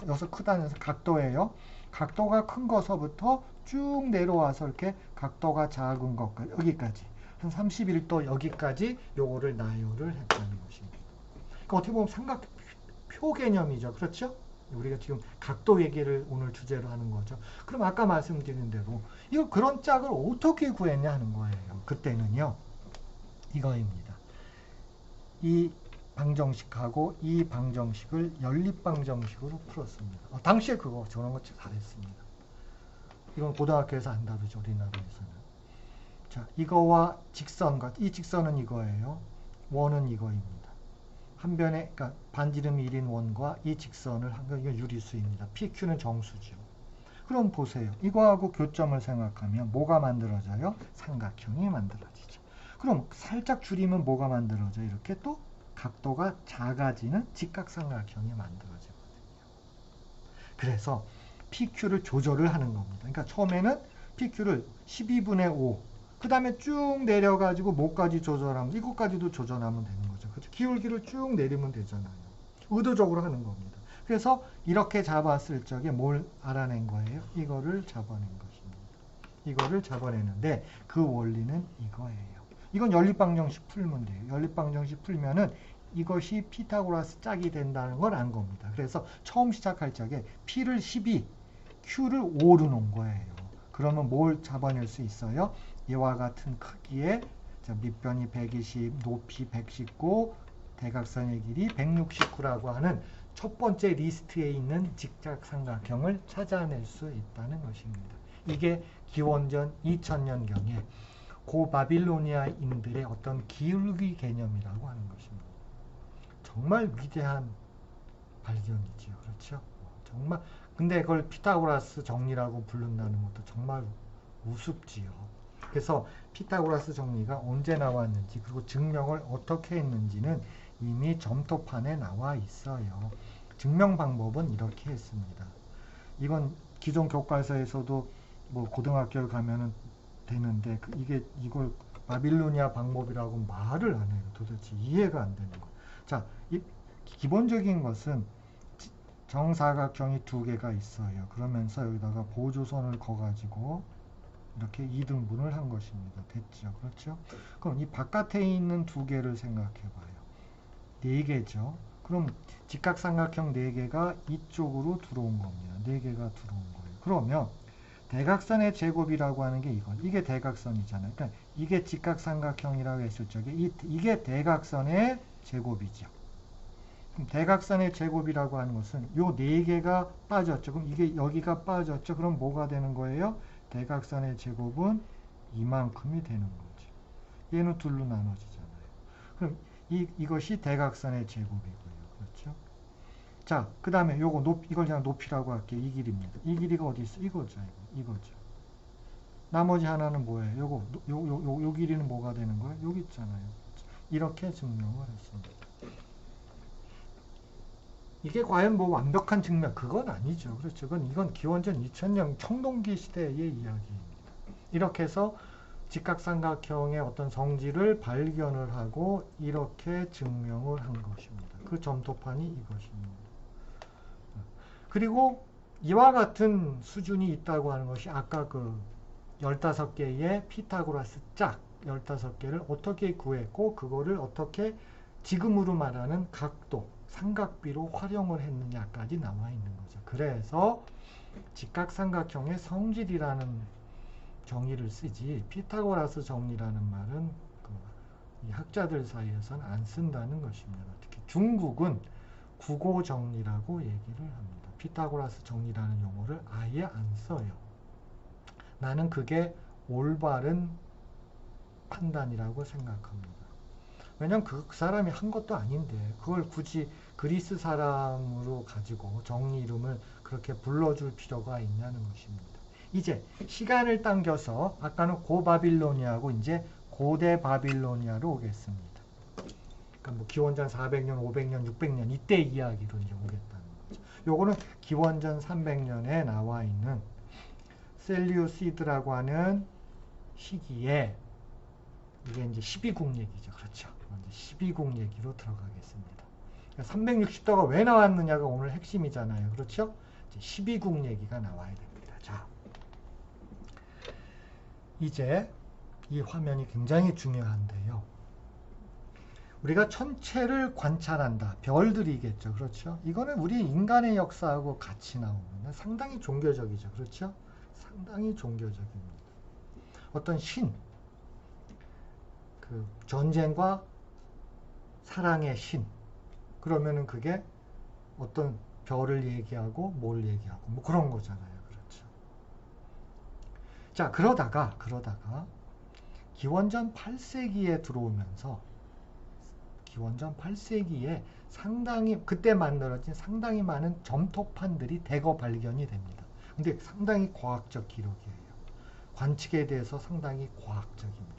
여기서 크다는 각도예요. 각도가 큰 거서부터 쭉 내려와서 이렇게 각도가 작은 것까지 여기까지 한 31도 여기까지 요거를 나열을 했다는 것입니다. 그러니까 어떻게 보면 삼각표 개념이죠. 그렇죠? 우리가 지금 각도 얘기를 오늘 주제로 하는 거죠. 그럼 아까 말씀드린 대로 이거 그런 짝을 어떻게 구했냐 하는 거예요. 그때는요. 이거입니다. 이 방정식하고 이 방정식을 연립방정식으로 풀었습니다. 당시에 저런 거 잘했습니다. 이건 고등학교에서 안 다루죠. 우리나라에서는. 자, 이거와 직선과 이 직선은 이거예요. 원은 이거입니다. 한 변에 그러니까 반지름이 1인 원과 이 직선을 이건 유리수입니다. PQ는 정수죠. 그럼 보세요. 이거하고 교점을 생각하면 뭐가 만들어져요? 삼각형이 만들어지죠. 그럼 살짝 줄이면 뭐가 만들어져요? 이렇게 또 각도가 작아지는 직각삼각형이 만들어지거든요. 그래서 PQ를 조절을 하는 겁니다. 그러니까 처음에는 PQ를 12분의 5, 그 다음에 쭉 내려가지고 뭐까지 조절하면 이것까지도 조절하면 되는 거죠. 그렇죠? 기울기를 쭉 내리면 되잖아요. 의도적으로 하는 겁니다. 그래서 이렇게 잡았을 적에 뭘 알아낸 거예요? 이거를 잡아낸 것입니다. 이거를 잡아내는데 그 원리는 이거예요. 이건 연립방정식 풀면 돼요. 연립방정식 풀면은 이것이 피타고라스 짝이 된다는 걸 안 겁니다. 그래서 처음 시작할 적에 P를 12, Q를 5로 놓은 거예요. 그러면 뭘 잡아낼 수 있어요? 이와 같은 크기의 밑변이 120, 높이 119, 대각선의 길이 169라고 하는 첫 번째 리스트에 있는 직각삼각형을 찾아낼 수 있다는 것입니다. 이게 기원전 2000년경에 고 바빌로니아인들의 어떤 기울기 개념이라고 하는 것입니다. 정말 위대한 발견이지요. 그렇죠? 정말 근데 그걸 피타고라스 정리라고 부른다는 것도 정말 우습지요. 그래서 피타고라스 정리가 언제 나왔는지 그리고 증명을 어떻게 했는지는 이미 점토판에 나와 있어요. 증명 방법은 이렇게 했습니다. 이건 기존 교과서에서도 뭐 고등학교에 가면은 되는데 이걸 바빌로니아 방법이라고 말을 안 해요. 도대체 이해가 안 되는 거예요. 자, 기본적인 것은 정사각형이 두 개가 있어요. 그러면서 여기다가 보조선을 거가지고 이렇게 2등분을 한 것입니다. 됐죠? 그렇죠? 그럼 이 바깥에 있는 두 개를 생각해 봐요. 4개죠. 그럼 직각삼각형 4개가 이쪽으로 들어온 겁니다. 4개가 들어온 거예요. 그러면 대각선의 제곱이라고 하는 게 이게 대각선이잖아요. 그러니까 이게 직각삼각형이라고 했을 적에 이게 대각선의 제곱이죠. 그럼 대각선의 제곱이라고 하는 것은 요 4개가 빠졌죠. 그럼 이게 여기가 빠졌죠. 그럼 뭐가 되는 거예요? 대각선의 제곱은 이만큼이 되는 거죠. 얘는 둘로 나눠지잖아요. 그럼 이것이 대각선의 제곱이고요. 그렇죠? 자, 그 다음에 요거 이걸 그냥 높이라고 할게요. 이 길이입니다. 이 길이가 어디 있어? 이거죠. 이거죠. 나머지 하나는 뭐예요? 요 길이는 뭐가 되는 거예요? 여기 있잖아요. 이렇게 증명을 했습니다. 이게 과연 뭐 완벽한 증명? 그건 아니죠. 그렇죠. 이건 기원전 2000년 청동기 시대의 이야기입니다. 이렇게 해서 직각삼각형의 어떤 성질을 발견을 하고 이렇게 증명을 한 것입니다. 그 점토판이 이것입니다. 그리고 이와 같은 수준이 있다고 하는 것이 아까 그 15개의 피타고라스 짝 15개를 어떻게 구했고 그거를 어떻게 지금으로 말하는 각도, 삼각비로 활용을 했느냐까지 나와 있는 거죠. 그래서 직각삼각형의 성질이라는 정의를 쓰지 피타고라스 정리라는 말은 이 학자들 사이에서는 안 쓴다는 것입니다. 특히 중국은 국어 정리라고 얘기를 합니다. 피타고라스 정리라는 용어를 아예 안 써요. 나는 그게 올바른 판단이라고 생각합니다. 왜냐면 그 사람이 한 것도 아닌데 그걸 굳이 그리스 사람으로 가지고 정리 이름을 그렇게 불러줄 필요가 있냐는 것입니다. 이제 시간을 당겨서 아까는 고바빌로니아하고 이제 고대 바빌로니아로 오겠습니다. 그러니까 뭐 기원전 400년, 500년, 600년 이때 이야기로 이제 오겠다는 거죠. 요거는 기원전 300년에 나와 있는 셀리우시드라고 하는 시기에 이게 이제 12국 얘기죠. 그렇죠. 이제 12국 얘기로 들어가겠습니다. 360도가 왜 나왔느냐가 오늘 핵심이잖아요. 그렇죠? 이제 12국 얘기가 나와야 됩니다. 자, 이제 이 화면이 굉장히 중요한데요. 우리가 천체를 관찰한다. 별들이겠죠. 그렇죠? 이거는 우리 인간의 역사하고 같이 나옵니다. 상당히 종교적이죠. 그렇죠? 상당히 종교적입니다. 어떤 신, 그 전쟁과 사랑의 신. 그러면은 그게 어떤 별을 얘기하고 뭘 얘기하고 뭐 그런 거잖아요. 그렇죠. 자, 그러다가 기원전 8세기에 들어오면서 기원전 8세기에 상당히 그때 만들어진 상당히 많은 점토판들이 대거 발견이 됩니다. 근데 상당히 과학적 기록이에요. 관측에 대해서 상당히 과학적입니다.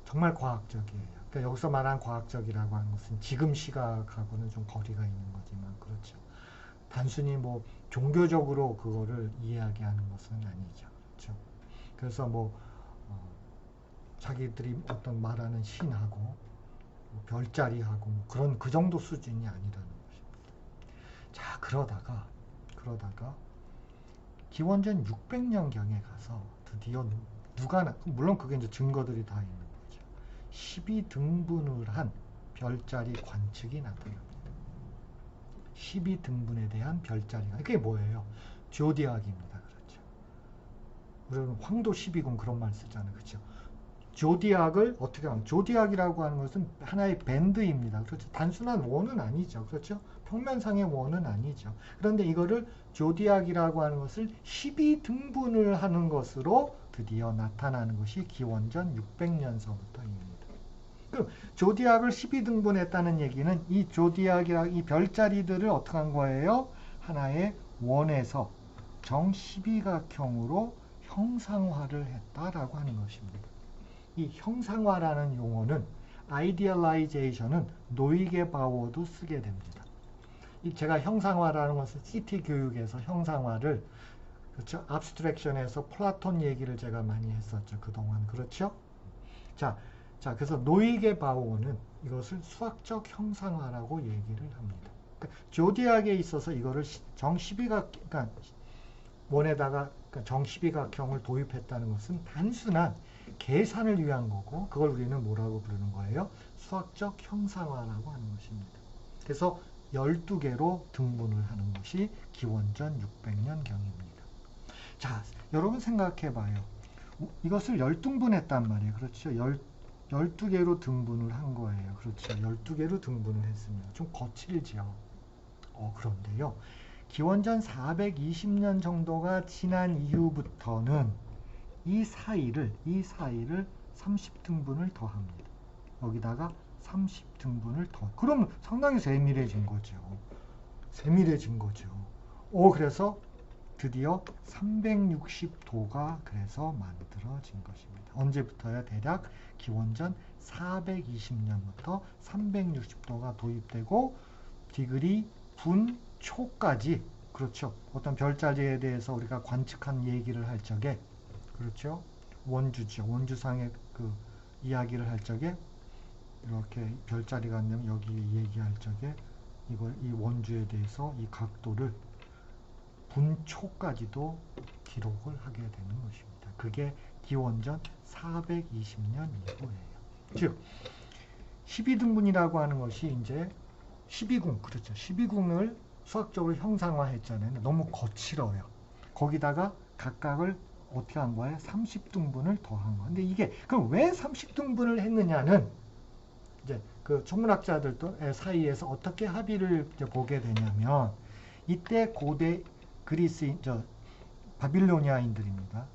정말 과학적이에요. 그러니까 여기서 말한 과학적이라고 하는 것은 지금 시각하고는 좀 거리가 있는 거지만 그렇죠. 단순히 뭐 종교적으로 그거를 이해하는 것은 아니죠. 그렇죠. 그래서 뭐 자기들이 어떤 말하는 신하고 뭐 별자리하고 뭐 그런 그 정도 수준이 아니라는 것입니다. 자, 그러다가 기원전 600년경에 가서 드디어 물론 그게 이제 증거들이 다 있는 거죠. 12등분을 한 별자리 관측이 나타납니다. 12등분에 대한 별자리가 그게 뭐예요? 조디악입니다. 그렇죠. 우리는 황도 12궁 그런 말 쓰잖아요. 그렇죠. 조디악을 어떻게 하면 조디악이라고 하는 것은 하나의 밴드입니다. 그렇죠. 단순한 원은 아니죠. 그렇죠. 평면상의 원은 아니죠. 그런데 이거를 조디악이라고 하는 것을 12등분을 하는 것으로 드디어 나타나는 것이 기원전 600년서부터입니다. 그럼 조디악을 12등분했다는 얘기는 이 조디악이랑 이 별자리들을 어떻게 한 거예요? 하나의 원에서 정12각형으로 형상화를 했다라고 하는 것입니다. 이 형상화라는 용어는 아이디얼라이제이션은 노이게 바워도 쓰게 됩니다. 제가 형상화라는 것은 CT 교육에서 형상화를 그렇죠? abstraction에서 플라톤 얘기를 제가 많이 했었죠. 그동안. 그렇죠? 자, 그래서 노이게 바워는 이것을 수학적 형상화라고 얘기를 합니다. 그러니까 조디악에 있어서 이거를 그러니까 원에다가 정12각형을 도입했다는 것은 단순한 계산을 위한 거고 그걸 우리는 뭐라고 부르는 거예요? 수학적 형상화라고 하는 것입니다. 그래서 12개로 등분을 하는 것이 기원전 600년경입니다. 자, 여러분 생각해 봐요. 이것을 10등분했단 말이에요. 그렇죠? 12개로 등분을 한 거예요. 그렇죠? 12개로 등분을 했습니다. 좀 거칠죠? 그런데요. 기원전 420년 정도가 지난 이후부터는 이 사이를 30등분을 더합니다. 여기다가 30등분을 더. 그러면 상당히 세밀해진 거죠. 세밀해진 거죠. 그래서 드디어 360도가 그래서 만들어진 것입니다. 언제부터요? 대략 기원전 420년부터 360도가 도입되고 디그리 분초까지, 그렇죠. 어떤 별자리에 대해서 우리가 관측한 얘기를 할 적에, 그렇죠. 원주죠. 원주상의 그 이야기를 할 적에 이렇게 별자리가 되면 여기 얘기할 적에 이 원주에 대해서 이 각도를 분초까지도 기록을 하게 되는 것입니다. 그게 기원전 420년 이후예요. 즉 12등분이라고 하는 것이 이제 12궁, 그렇죠. 12궁을 수학적으로 형상화했잖아요. 너무 거칠어요. 거기다가 각각을 어떻게 한 거예요? 30등분을 더한 거예요. 근데 이게 그럼 왜 30등분을 했느냐는 이제 그 천문학자들 사이에서 어떻게 합의를 이제 보게 되냐면, 이때 고대 그리스인, 바빌로니아인들입니다.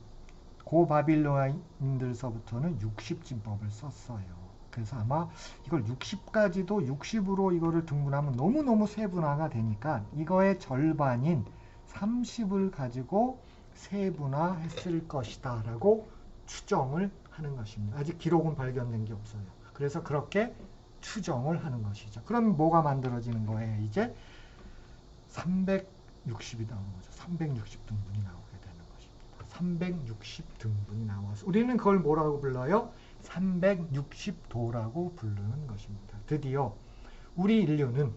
고바빌로니아인들서부터는 60진법을 썼어요. 그래서 아마 이걸 60까지도 60으로 이거를 등분하면 너무너무 세분화가 되니까 이거의 절반인 30을 가지고 세분화했을 것이다 라고 추정을 하는 것입니다. 아직 기록은 발견된 게 없어요. 그래서 그렇게 추정을 하는 것이죠. 그럼 뭐가 만들어지는 거예요? 이제 360이 나오는 거죠. 360등분이 나오게 되는 것입니다. 360등분이 나와서 우리는 그걸 뭐라고 불러요? 360도라고 부르는 것입니다. 드디어 우리 인류는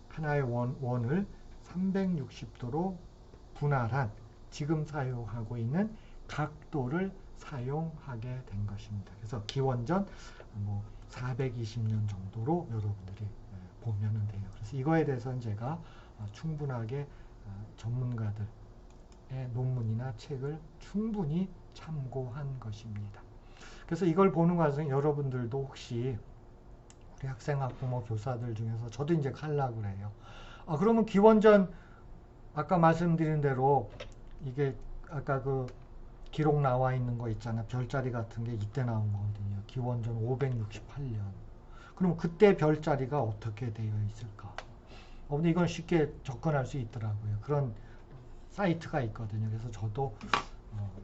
하나의 원을 360도로 분할한 지금 사용하고 있는 각도를 사용하게 된 것입니다. 그래서 기원전 420년 정도로 여러분들이 보면 돼요. 그래서 이거에 대해서는 제가 충분하게 전문가들의 논문이나 책을 충분히 참고한 것입니다. 그래서 이걸 보는 과정에 여러분들도 혹시 우리 학생학 부모 교사들 중에서 저도 이제 하려고 그래요. 그러면 기원전 아까 말씀드린 대로 이게 아까 그 기록 나와 있는 거 있잖아요. 별자리 같은 게 이때 나온 거거든요. 기원전 568년. 그럼 그때 별자리가 어떻게 되어 있을까? 근데 이건 쉽게 접근할 수 있더라고요. 그런 사이트가 있거든요. 그래서 저도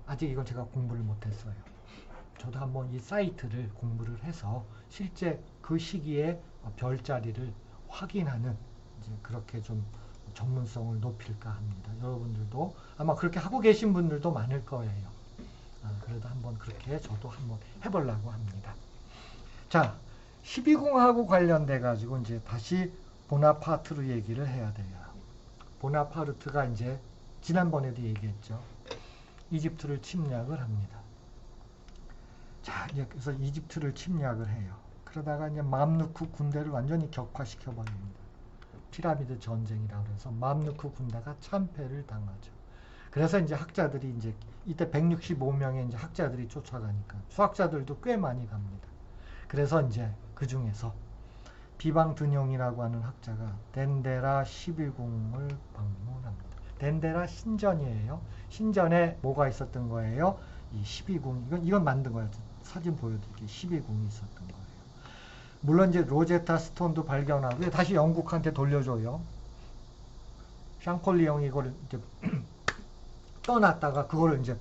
아직 이건 제가 공부를 못했어요. 저도 한번 이 사이트를 공부를 해서 실제 그 시기에 별자리를 확인하는 이제 그렇게 좀 전문성을 높일까 합니다. 여러분들도 아마 그렇게 하고 계신 분들도 많을 거예요. 그래도 한번 그렇게 저도 한번 해보려고 합니다. 자, 12궁하고 관련돼 가지고 이제 다시 보나파르트 얘기를 해야 돼요. 보나파르트가 이제 지난번에도 얘기했죠. 이집트를 침략을 합니다. 자, 이제 그래서 이집트를 침략을 해요. 그러다가 이제 맘루크 군대를 완전히 격파시켜 버립니다. 피라미드 전쟁이라고 해서 맘루크 군대가 참패를 당하죠. 그래서 이제 학자들이 이제 이때 165명의 이제 학자들이 쫓아가니까 수학자들도 꽤 많이 갑니다. 그래서 이제 그 중에서 비방드뇽이라고 하는 학자가 덴데라 12궁을 방문합니다. 덴데라 신전이에요. 신전에 뭐가 있었던 거예요? 이 12궁, 이건 만든 거예요. 사진 보여드릴게요. 12궁이 있었던 거예요. 물론 이제 로제타 스톤도 발견하고 다시 영국한테 돌려줘요. 샹콜리 형이 이걸 이제 떠났다가 그거를 이제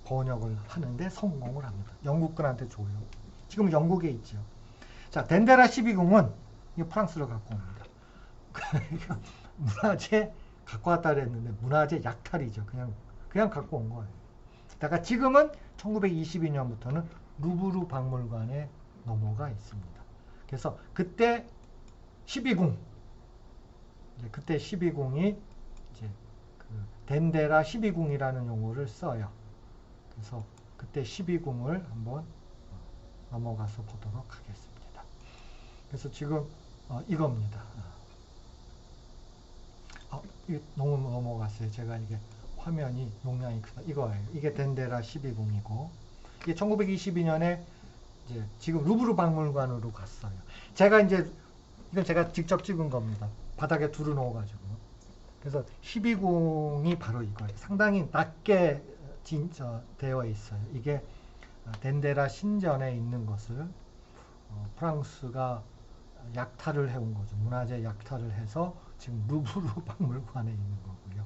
번역을 하는데 성공을 합니다. 영국군한테 줘요. 지금 영국에 있죠. 자, 덴데라 12궁은 프랑스로 갖고 옵니다. 그러니까 문화재 갖고 왔다 그랬는데 문화재 약탈이죠. 그냥 갖고 온 거예요. 다가 지금은 1922년부터는 루브르 박물관에 넘어가 있습니다. 그래서 그때 12궁, 그때 12궁이 이제 그 덴데라 12궁이라는 용어를 써요. 그래서 그때 12궁을 한번 넘어가서 보도록 하겠습니다. 그래서 지금 이겁니다. 이게 너무 넘어갔어요. 제가 이게 화면이 용량이 크다. 이거예요. 이게 덴데라 12궁이고 이게 1922년에 이제 지금 루브르 박물관으로 갔어요. 이건 제가 직접 찍은 겁니다. 바닥에 두루 넣어가지고. 그래서 12궁이 바로 이거예요. 상당히 낮게 되어 있어요. 이게 덴데라 신전에 있는 것을 프랑스가 약탈을 해온 거죠. 문화재 약탈을 해서 지금 루브르 박물관에 있는 거고요.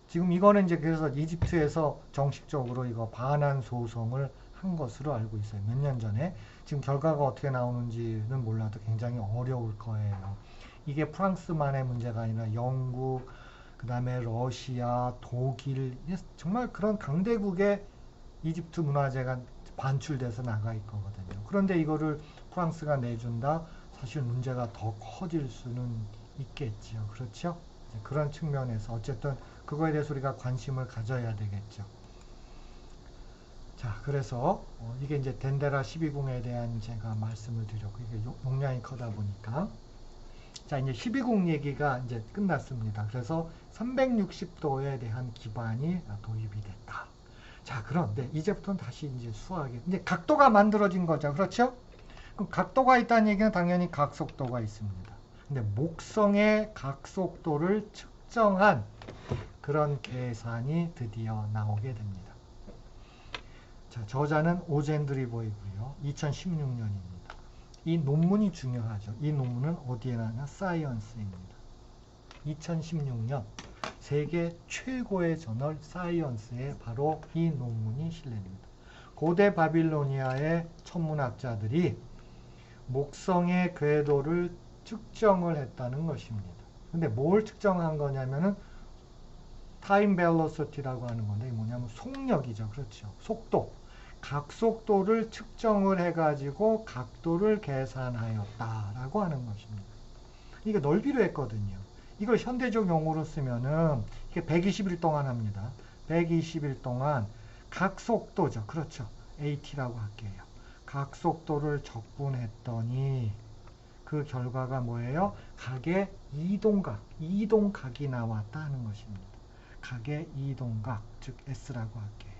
지금 이거는 이제 그래서 이집트에서 정식적으로 이거 반환 소송을 한 것으로 알고 있어요. 몇 년 전에. 지금 결과가 어떻게 나오는지는 몰라도 굉장히 어려울 거예요. 이게 프랑스만의 문제가 아니라 영국, 그 다음에 러시아, 독일, 정말 그런 강대국의 이집트 문화재가 반출돼서 나가 있거든요. 그런데 이거를 프랑스가 내준다? 사실 문제가 더 커질 수는 있겠죠. 그렇죠? 그런 측면에서 어쨌든 그거에 대해서 우리가 관심을 가져야 되겠죠. 자, 그래서 이게 이제 덴데라 12궁에 대한 제가 말씀을 드렸고, 이게 용량이 크다 보니까. 자, 이제 12궁 얘기가 이제 끝났습니다. 그래서 360도에 대한 기반이 도입이 됐다. 자, 그런데 이제부터는 다시 이제 수학에, 이제 각도가 만들어진 거죠. 그렇죠? 그럼 각도가 있다는 얘기는 당연히 각속도가 있습니다. 근데 목성의 각속도를 측정한 그런 계산이 드디어 나오게 됩니다. 자, 저자는 오젠드리버이고요. 2016년입니다. 이 논문이 중요하죠. 이 논문은 어디에 나냐? 사이언스입니다. 2016년 세계 최고의 저널 사이언스에 바로 이 논문이 실립니다. 고대 바빌로니아의 천문학자들이 목성의 궤도를 측정을 했다는 것입니다. 근데 뭘 측정한 거냐면은 타임 벨로시티라고 하는 건데 이게 뭐냐면 속력이죠. 그렇죠. 속도. 각속도를 측정을 해가지고 각도를 계산하였다라고 하는 것입니다. 이게 넓이로 했거든요. 이걸 현대적 용어로 쓰면은 이게 120일 동안 합니다. 120일 동안 각속도죠. 그렇죠. AT라고 할게요. 각속도를 적분했더니 그 결과가 뭐예요? 각의 이동각이 나왔다 하는 것입니다. 각의 이동각, 즉 S라고 할게요.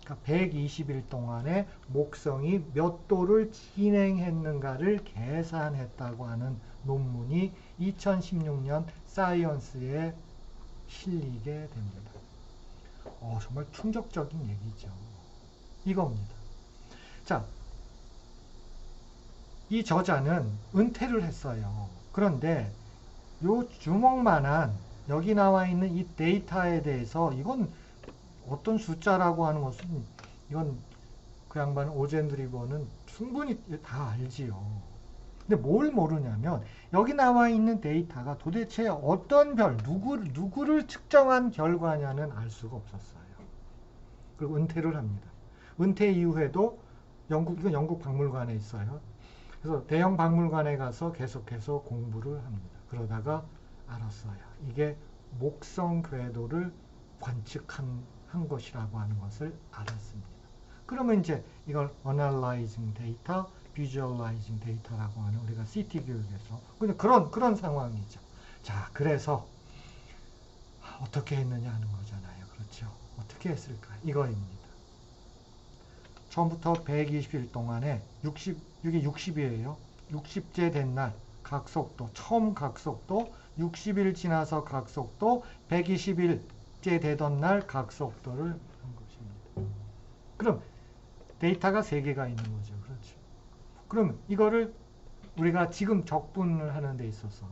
그러니까 120일 동안에 목성이 몇 도를 진행했는가를 계산했다고 하는 논문이 2016년 사이언스에 실리게 됩니다. 정말 충격적인 얘기죠. 이겁니다. 자, 이 저자는 은퇴를 했어요. 그런데 요 주먹만한 여기 나와 있는 이 데이터에 대해서 이건 어떤 숫자라고 하는 것은 이건 그 양반 오젠드리버는 충분히 다 알지요. 근데 뭘 모르냐면 여기 나와 있는 데이터가 도대체 어떤 누구를 측정한 결과냐는 알 수가 없었어요. 그리고 은퇴를 합니다. 은퇴 이후에도 이건 영국 박물관에 있어요. 그래서 대형 박물관에 가서 계속해서 공부를 합니다. 그러다가 알았어요. 이게 목성 궤도를 관측한 것이라고 하는 것을 알았습니다. 그러면 이제 이걸 Analyzing Data, Visualizing Data라고 하는 우리가 CT 교육에서 그런 상황이죠. 자, 그래서 어떻게 했느냐 하는 거잖아요. 그렇죠? 어떻게 했을까? 이거입니다. 처음부터 120일 동안에 이게 60이에요. 60째 된 날 각속도, 처음 각속도, 60일 지나서 각속도, 120일째 되던 날 각속도를 한 것입니다. 그럼 데이터가 3개가 있는 거죠. 그렇죠. 그럼 이거를 우리가 지금 적분을 하는 데 있어서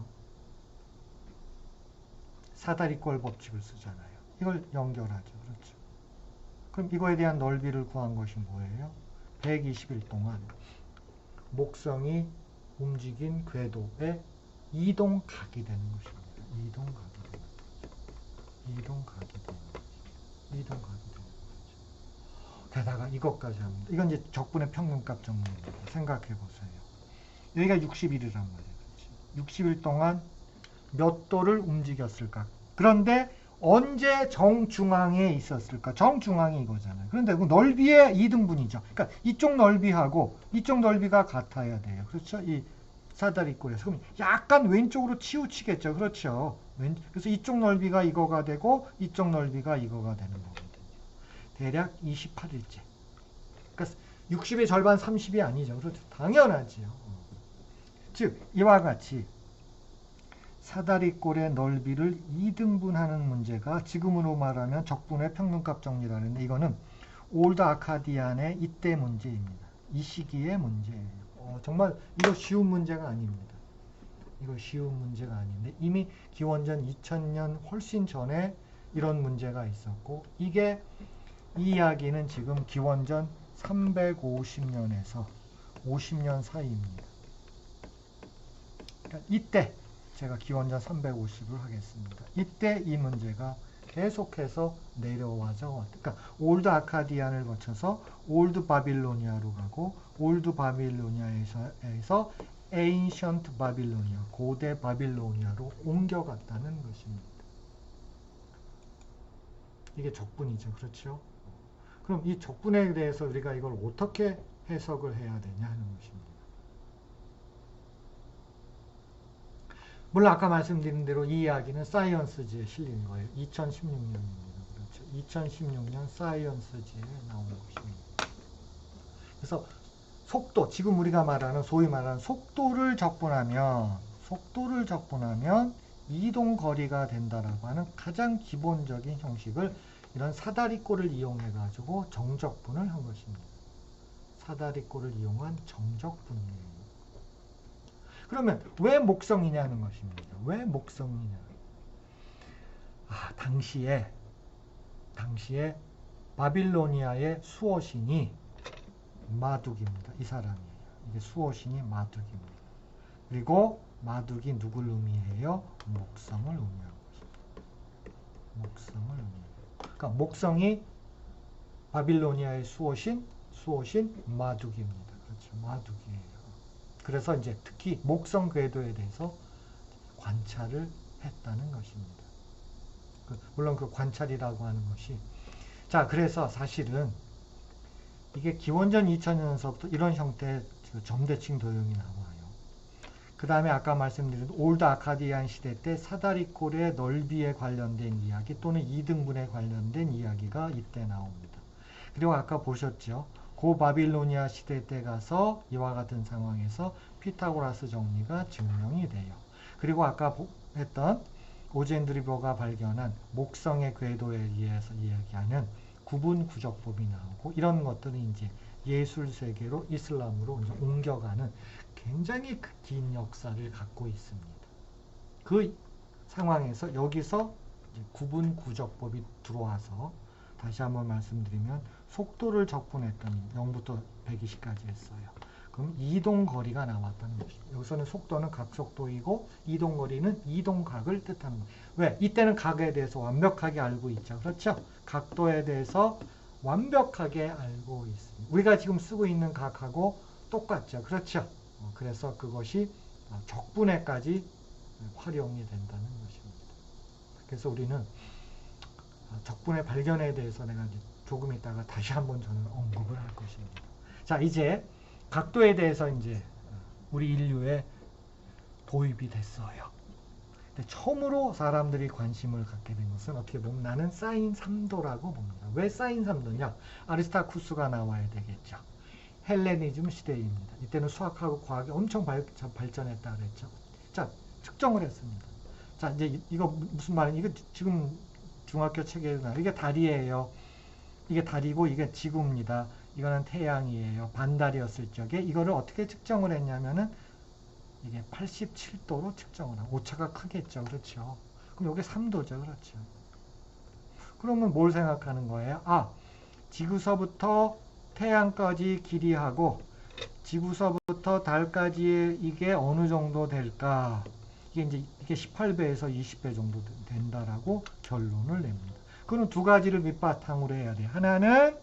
사다리꼴 법칙을 쓰잖아요. 이걸 연결하죠. 그렇죠. 그럼 이거에 대한 넓이를 구한 것이 뭐예요? 120일 동안 목성이 움직인 궤도의 이동각이 되는 것입니다. 이동각이 되는 거죠. 게다가 이것까지 합니다. 이건 이제 적분의 평균값 정리입니다. 생각해 보세요. 여기가 60일이란 말이에요. 60일 동안 몇 도를 움직였을까? 그런데 언제 정중앙에 있었을까? 정중앙이 이거잖아요. 그런데 그 넓이의 이등분이죠. 그러니까 이쪽 넓이하고 이쪽 넓이가 같아야 돼요. 그렇죠? 이 사다리꼴에서. 그럼 약간 왼쪽으로 치우치겠죠. 그렇죠? 그래서 이쪽 넓이가 이거가 되고 이쪽 넓이가 이거가 되는 거거든요. 대략 28일째. 그러니까 60의 절반 30이 아니죠. 그렇죠? 당연하지요. 즉 이와 같이 사다리꼴의 넓이를 2등분하는 문제가 지금으로 말하면 적분의 평균값 정리라는데 이거는 올드 아카디안의 이때 문제입니다. 이 시기의 문제예요. 정말 이거 쉬운 문제가 아닙니다. 이거 쉬운 문제가 아닌데 이미 기원전 2000년 훨씬 전에 이런 문제가 있었고 이게 이 이야기는 지금 기원전 350년에서 50년 사이입니다. 그러니까 이때 제가 기원전 350을 하겠습니다. 이때 이 문제가 계속해서 내려와서 그러니까 올드 아카디안을 거쳐서 올드 바빌로니아로 가고 올드 바빌로니아에서 에인션트 바빌로니아, 고대 바빌로니아로 옮겨갔다는 것입니다. 이게 적분이죠. 그렇죠? 그럼 이 적분에 대해서 우리가 이걸 어떻게 해석을 해야 되냐 하는 것입니다. 물론 아까 말씀드린 대로 이 이야기는 사이언스지에 실린 거예요. 2016년입니다. 그렇죠? 2016년 사이언스지에 나온 것입니다. 그래서 속도, 지금 우리가 말하는 소위 말하는 속도를 적분하면 이동 거리가 된다라고 하는 가장 기본적인 형식을 이런 사다리꼴을 이용해 가지고 정적분을 한 것입니다. 사다리꼴을 이용한 정적분이에요. 그러면 왜 목성이냐는 것입니다. 왜 목성이냐? 당시에 바빌로니아의 수호신이 마둑입니다. 이 사람이에요. 이게 수호신이 마둑입니다. 그리고 마둑이 누굴 의미해요? 목성을 의미하고 있습니다. 목성을 의미해요. 그러니까 목성이 바빌로니아의 수호신 마둑입니다. 그렇죠. 마둑이에요. 그래서 이제 특히 목성 궤도에 대해서 관찰을 했다는 것입니다. 물론 그 관찰이라고 하는 것이 자 그래서 사실은 이게 기원전 2000년서부터 이런 형태의 점대칭 도형이 나와요. 그 다음에 아까 말씀드린 올드 아카디안 시대 때 사다리꼴의 넓이에 관련된 이야기 또는 이등분에 관련된 이야기가 이때 나옵니다. 그리고 아까 보셨죠. 고 바빌로니아 시대 때 가서 이와 같은 상황에서 피타고라스 정리가 증명이 돼요. 그리고 아까 했던 오젠드리버가 발견한 목성의 궤도에 의해서 이야기하는 구분 구적법이 나오고 이런 것들은 이제 예술 세계로 이슬람으로 이제 옮겨가는 굉장히 긴 역사를 갖고 있습니다. 그 상황에서 여기서 이제 구분 구적법이 들어와서 다시 한번 말씀드리면 속도를 적분했더니 0부터 120까지 했어요. 그럼 이동거리가 나왔다는 것입니다. 여기서는 속도는 각속도이고 이동거리는 이동각을 뜻하는 거예요. 왜? 이때는 각에 대해서 완벽하게 알고 있죠. 그렇죠? 각도에 대해서 완벽하게 알고 있습니다. 우리가 지금 쓰고 있는 각하고 똑같죠. 그렇죠? 그래서 그것이 적분에까지 활용이 된다는 것입니다. 그래서 우리는 적분의 발견에 대해서 내가 이제 조금 있다가 다시 한번 저는 언급을 할 것입니다. 자, 이제 각도에 대해서 이제 우리 인류에 도입이 됐어요. 근데 처음으로 사람들이 관심을 갖게 된 것은 어떻게 보면 나는 사인 3도라고 봅니다. 왜 사인 3도냐? 아리스타쿠스가 나와야 되겠죠. 헬레니즘 시대입니다. 이때는 수학하고 과학이 엄청 발전했다 그랬죠. 자, 측정을 했습니다. 자, 이제 이거 무슨 말이냐? 이거 지금 중학교 책에 나와. 이게 달이에요. 이게 달이고 이게 지구입니다. 이거는 태양이에요. 반달이었을 적에 이거를 어떻게 측정을 했냐면은 이게 87도로 측정을 하고 오차가 크겠죠. 그렇죠. 그럼 이게 3도죠. 그렇죠. 그러면 뭘 생각하는 거예요? 지구서부터 태양까지 길이하고 지구서부터 달까지의 이게 어느 정도 될까? 이게 18배에서 20배 정도 된다라고 결론을 냅니다. 그는 두 가지를 밑바탕으로 해야 돼요. 하나는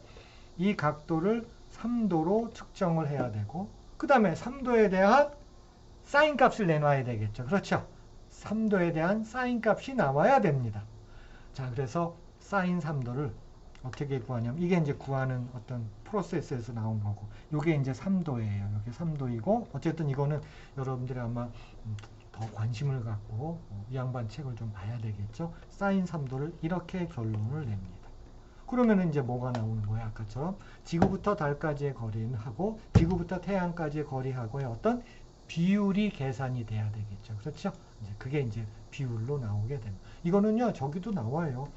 이 각도를 3도로 측정을 해야 되고 그 다음에 3도에 대한 사인 값을 내놔야 되겠죠. 그렇죠? 3도에 대한 사인 값이 나와야 됩니다. 자, 그래서 사인 3도를 어떻게 구하냐면 이게 이제 구하는 어떤 프로세스에서 나온 거고 이게 이제 3도예요. 이게 3도이고 어쨌든 이거는 여러분들이 아마 더 관심을 갖고 이 양반 책을 좀 봐야 되겠죠. 사인 3도를 이렇게 결론을 냅니다. 그러면 이제 뭐가 나오는 거예요? 아까처럼 지구부터 달까지의 거리는 하고 지구부터 태양까지의 거리하고의 어떤 비율이 계산이 돼야 되겠죠. 그렇죠? 그게 이제 비율로 나오게 됩니다. 이거는요, 저기도 나와요.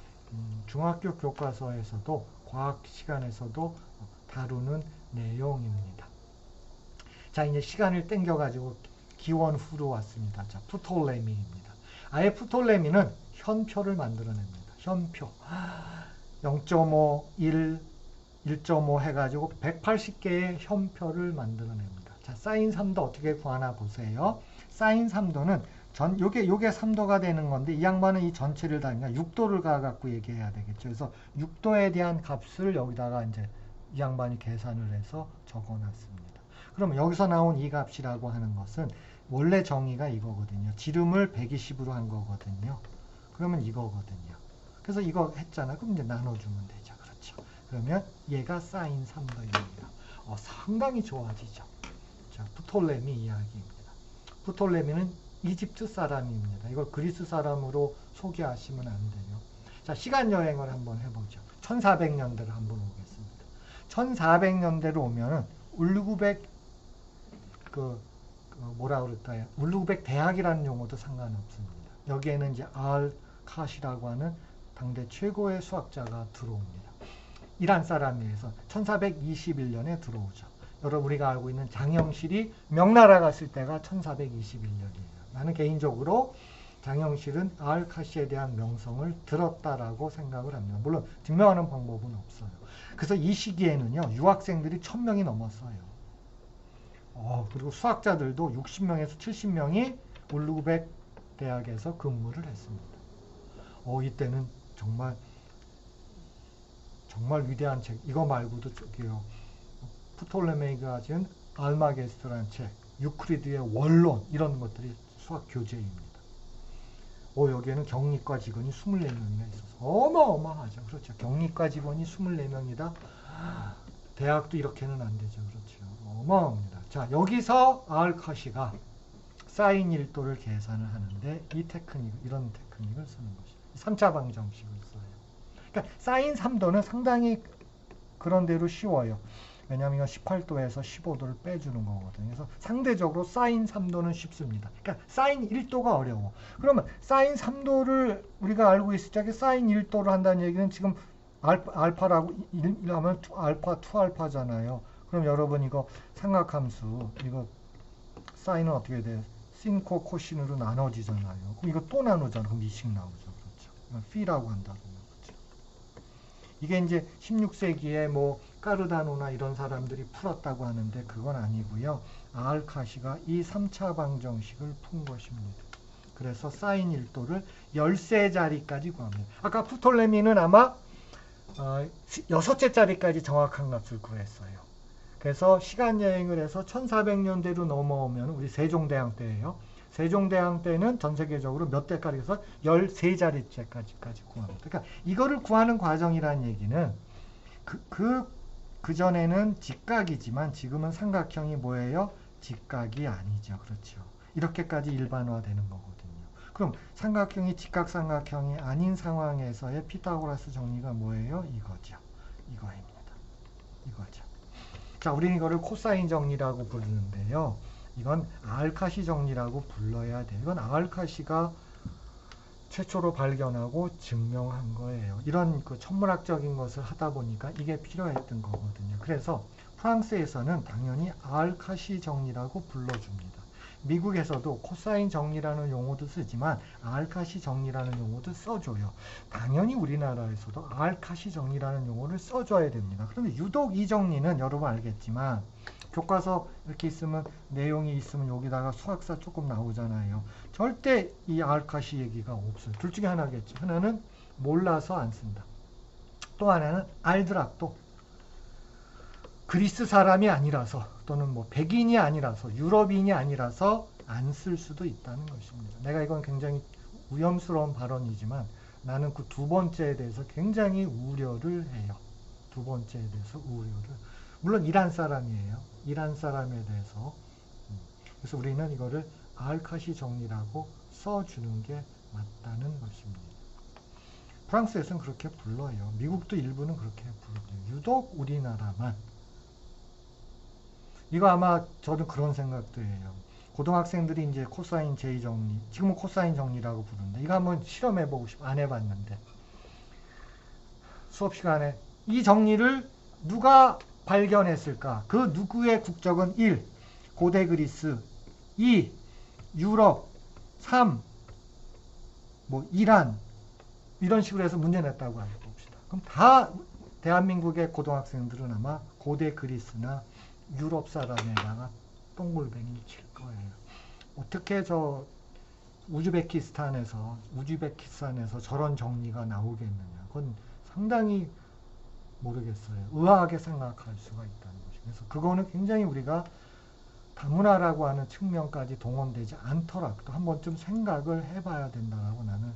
중학교 교과서에서도 과학 시간에서도 다루는 내용입니다. 자, 이제 시간을 땡겨가지고 기원 후로 왔습니다. 자, 프톨레미입니다. 아예 프톨레미는 현표를 만들어냅니다. 현표 0.5, 1, 1.5 해가지고 180개의 현표를 만들어냅니다. 자, 사인 3도 어떻게 구하나 보세요. 사인 3도는 요게 3도가 되는 건데 이 양반은 이 전체를 다 그러니까 6도를 가갖고 얘기해야 되겠죠. 그래서 6도에 대한 값을 여기다가 이제 이 양반이 계산을 해서 적어놨습니다. 그럼 여기서 나온 이 값이라고 하는 것은 원래 정의가 이거거든요. 지름을 120으로 한 거거든요. 그러면 이거거든요. 그래서 이거 했잖아. 그럼 이제 나눠주면 되죠. 그렇죠. 그러면 얘가 사인 3도입니다. 상당히 좋아지죠. 자, 프톨레미 이야기입니다. 프톨레미는 이집트 사람입니다. 이걸 그리스 사람으로 소개하시면 안 돼요. 자, 시간 여행을 한번 해보죠. 1400년대로 한번 오겠습니다. 1400년대로 오면은 울루그벡 뭐라 그럴까요? 울루그벡 대학이라는 용어도 상관없습니다. 여기에는 이제 알카시라고 하는 당대 최고의 수학자가 들어옵니다. 이란 사람이어서 1421년에 들어오죠. 여러분 우리가 알고 있는 장영실이 명나라 갔을 때가 1421년이에요. 나는 개인적으로 장영실은 알카시에 대한 명성을 들었다라고 생각을 합니다. 물론 증명하는 방법은 없어요. 그래서 이 시기에는요, 유학생들이 1000명이 넘었어요. 그리고 수학자들도 60명에서 70명이 울루그벡 대학에서 근무를 했습니다. 이때는 정말 위대한 책, 이거 말고도 저기요, 프톨레메이가 지은 알마게스트라는 책, 유클리드의 원론, 이런 것들이 수학 교재입니다. 여기에는 경리과 직원이 24명이나 있어서 어마어마하죠. 그렇죠. 경리과 직원이 24명이다. 대학도 이렇게는 안 되죠. 그렇죠. 어마어마합니다. 자, 여기서 알카시가 사인 1도를 계산을 하는데 이런 테크닉을 쓰는 것이죠. 3차 방정식을 써요. 그러니까 사인 3도는 상당히 그런 대로 쉬워요. 왜냐하면 18도에서 15도를 빼주는 거거든요. 그래서 상대적으로 사인 3도는 쉽습니다. 그러니까 사인 1도가 어려워. 그러면 사인 3도를 우리가 알고 있을 적에 사인 1도를 한다는 얘기는 지금 알파라고 하면 알파 2알파잖아요. 그럼 여러분 이거 삼각함수 이거 사인은 어떻게 돼요? 신, 코, 코신으로 나눠지잖아요. 그럼 이거 또 나누잖아요. 그럼 이식 나오죠. 그렇죠. 이건 피라고 한다고요. 그렇죠. 이게 이제 16세기에 뭐 까르다노나 이런 사람들이 풀었다고 하는데 그건 아니고요. 알카시가 이 3차 방정식을 푼 것입니다. 그래서 사인 1도를 13자리까지 구합니다. 아까 프톨레미는 아마 6자리까지 정확한 값을 구했어요. 그래서 시간 여행을 해서 1400년대로 넘어오면 우리 세종대왕 때예요. 세종대왕 때는 전 세계적으로 몇 대까지 해서 13자리째까지 구합니다. 그러니까 이거를 구하는 과정이라는 얘기는 그 전에는 직각이지만 지금은 삼각형이 뭐예요? 직각이 아니죠. 그렇죠. 이렇게까지 일반화되는 거거든요. 그럼 삼각형이 직각삼각형이 아닌 상황에서의 피타고라스 정리가 뭐예요? 이거죠. 이거입니다. 이거죠. 자, 우리는 이거를 코사인 정리라고 부르는데요. 이건 알카시 정리라고 불러야 돼요. 이건 알카시가 최초로 발견하고 증명한 거예요. 이런 그 천문학적인 것을 하다 보니까 이게 필요했던 거거든요. 그래서 프랑스에서는 당연히 알카시 정리라고 불러줍니다. 미국에서도 코사인 정리라는 용어도 쓰지만 알카시 정리라는 용어도 써줘요. 당연히 우리나라에서도 알카시 정리라는 용어를 써줘야 됩니다. 그런데 유독 이 정리는 여러분 알겠지만 교과서 이렇게 있으면 내용이 있으면 여기다가 수학사 조금 나오잖아요. 절대 이 알카시 얘기가 없어요. 둘 중에 하나겠죠. 하나는 몰라서 안 쓴다. 또 하나는 알더라도 그리스 사람이 아니라서 또는 뭐 백인이 아니라서 유럽인이 아니라서 안 쓸 수도 있다는 것입니다. 내가 이건 굉장히 위험스러운 발언이지만 나는 그 두 번째에 대해서 굉장히 우려를 해요. 두 번째에 대해서 우려를. 물론 이란 사람이에요. 이란 사람에 대해서. 그래서 우리는 이거를 알카시 정리라고 써주는 게 맞다는 것입니다. 프랑스에서는 그렇게 불러요. 미국도 일부는 그렇게 부르고요. 유독 우리나라만. 이거 아마 저도 그런 생각도 해요. 고등학생들이 이제 코사인 j 정리, 지금은 코사인 정리라고 부르는데 이거 한번 실험해보고 싶어. 안 해봤는데. 수업 시간에 이 정리를 누가 발견했을까? 그 누구의 국적은 1. 고대 그리스 2. 유럽 3, 뭐 이란 이런 식으로 해서 문제 냈다고 알고 봅시다. 그럼 다 대한민국의 고등학생들은 아마 고대 그리스나 유럽 사람에다가 똥골뱅이 칠 거예요. 어떻게 저 우즈베키스탄에서 저런 정리가 나오겠느냐. 그건 상당히 모르겠어요. 의아하게 생각할 수가 있다는 거죠. 그래서 그거는 굉장히 우리가 다문화라고 하는 측면까지 동원되지 않더라도 한 번쯤 생각을 해봐야 된다고 나는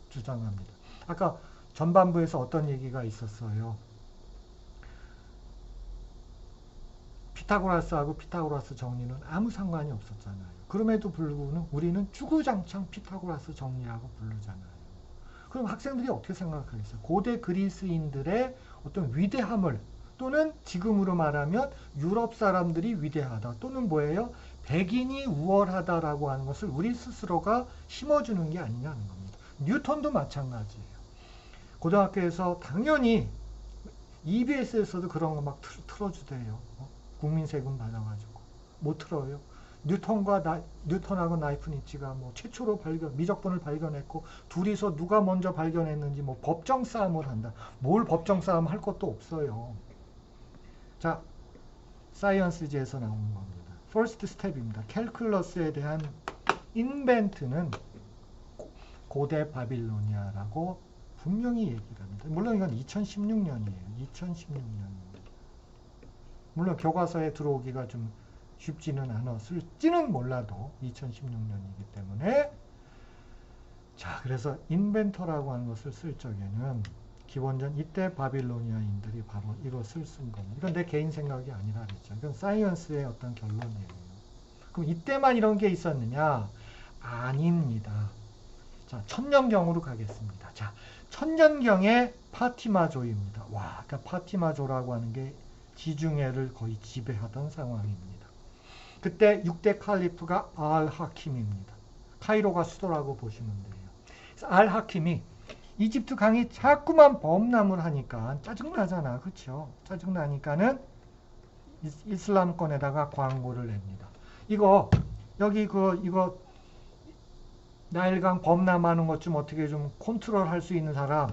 주장합니다. 아까 전반부에서 어떤 얘기가 있었어요. 피타고라스하고 피타고라스 정리는 아무 상관이 없었잖아요. 그럼에도 불구하고 우리는 주구장창 피타고라스 정리라고 부르잖아요. 그럼 학생들이 어떻게 생각하겠어요? 고대 그리스인들의 어떤 위대함을 또는 지금으로 말하면 유럽 사람들이 위대하다 또는 뭐예요? 백인이 우월하다라고 하는 것을 우리 스스로가 심어주는 게 아니냐는 겁니다. 뉴턴도 마찬가지예요. 고등학교에서 당연히 EBS에서도 그런 거 막 틀어주대요. 국민 세금 받아가지고 못 틀어요. 뉴턴하고 나이프니치가 뭐 최초로 미적분을 발견했고 둘이서 누가 먼저 발견했는지 뭐 법정 싸움을 한다. 뭘 법정 싸움 할 것도 없어요. 자, 사이언스지에서 나온 겁니다. 퍼스트 스텝입니다. 캘큘러스에 대한 인벤트는 고대 바빌로니아라고 분명히 얘기를 합니다. 물론 이건 2016년이에요. 2016년입니다. 물론 교과서에 들어오기가 좀 쉽지는 않았을지는 몰라도 2016년이기 때문에 자, 그래서 인벤터라고 하는 것을 쓸 적에는 기원전 이때 바빌로니아인들이 바로 이것을 쓴 겁니다. 이건 내 개인 생각이 아니라 그랬죠. 이건 사이언스의 어떤 결론이에요. 그럼 이때만 이런 게 있었느냐? 아닙니다. 자, 천년경으로 가겠습니다. 자, 천년경의 파티마조입니다. 와, 그러니까 파티마조라고 하는 게 지중해를 거의 지배하던 상황입니다. 그때 6대 칼리프가 알-하킴입니다. 카이로가 수도라고 보시면 돼요. 그래서 알-하킴이 이집트 강이 자꾸만 범람을 하니까 짜증나잖아. 그렇죠? 짜증나니까는 이슬람권에다가 광고를 냅니다. 이거 나일강 범람하는 것 좀 어떻게 좀 컨트롤 할 수 있는 사람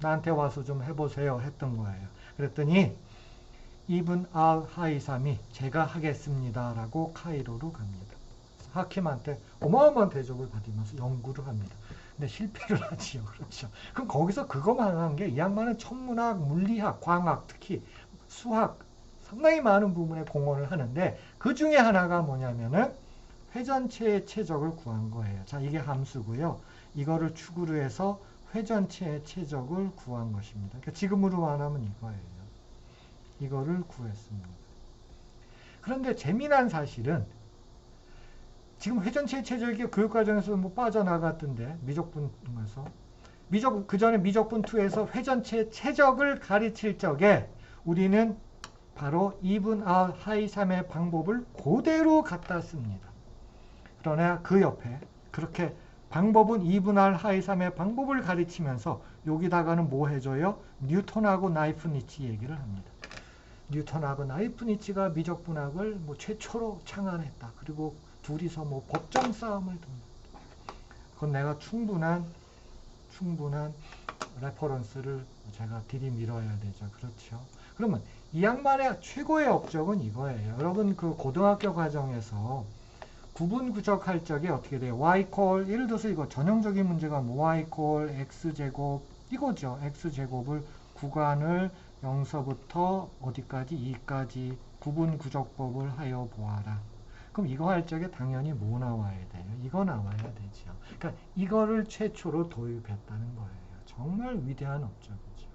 나한테 와서 좀 해보세요 했던 거예요. 그랬더니 이븐 알-하이삼이 제가 하겠습니다 라고 카이로로 갑니다. 하킴한테 어마어마한 대접을 받으면서 연구를 합니다. 근데 실패를 하지요. 그렇죠. 그럼 거기서 그거만 한 게 이 양반은 천문학, 물리학, 광학, 특히 수학 상당히 많은 부분에 공헌을 하는데 그 중에 하나가 뭐냐면은 회전체의 최적을 구한 거예요. 자, 이게 함수고요. 이거를 축으로 해서 회전체의 최적을 구한 것입니다. 그러니까 지금으로 말하면 이거예요. 이거를 구했습니다. 그런데 재미난 사실은 지금 회전체의 최적이 교육과정에서 뭐 빠져나갔던데 미적분에서 그 전에 미적분 2에서 회전체의 최적을 가르칠 적에 우리는 바로 이븐 알-하이삼의 방법을 그대로 갖다 씁니다. 그러나 그 옆에 그렇게 방법은 이븐 알-하이삼의 방법을 가르치면서 여기다가는 뭐 해줘요? 뉴턴하고 나이프니치 얘기를 합니다. 뉴턴하고 나이프니치가 미적분학을 뭐 최초로 창안했다. 그리고 둘이서 뭐 법정 싸움을 둡니다. 그건 내가 충분한 레퍼런스를 제가 들이밀어야 되죠. 그렇죠. 그러면 이 양반의 최고의 업적은 이거예요. 여러분 그 고등학교 과정에서 구분구적할 적에 어떻게 돼요? y 예를 들어서 이거 전형적인 문제가 뭐 y x제곱 이거죠. x제곱을 구간을 0서부터 어디까지 2까지 구분구적법을 하여 보아라. 그럼 이거 할 적에 당연히 뭐 나와야 돼요? 이거 나와야 되죠. 그러니까 이거를 최초로 도입했다는 거예요. 정말 위대한 업적이죠.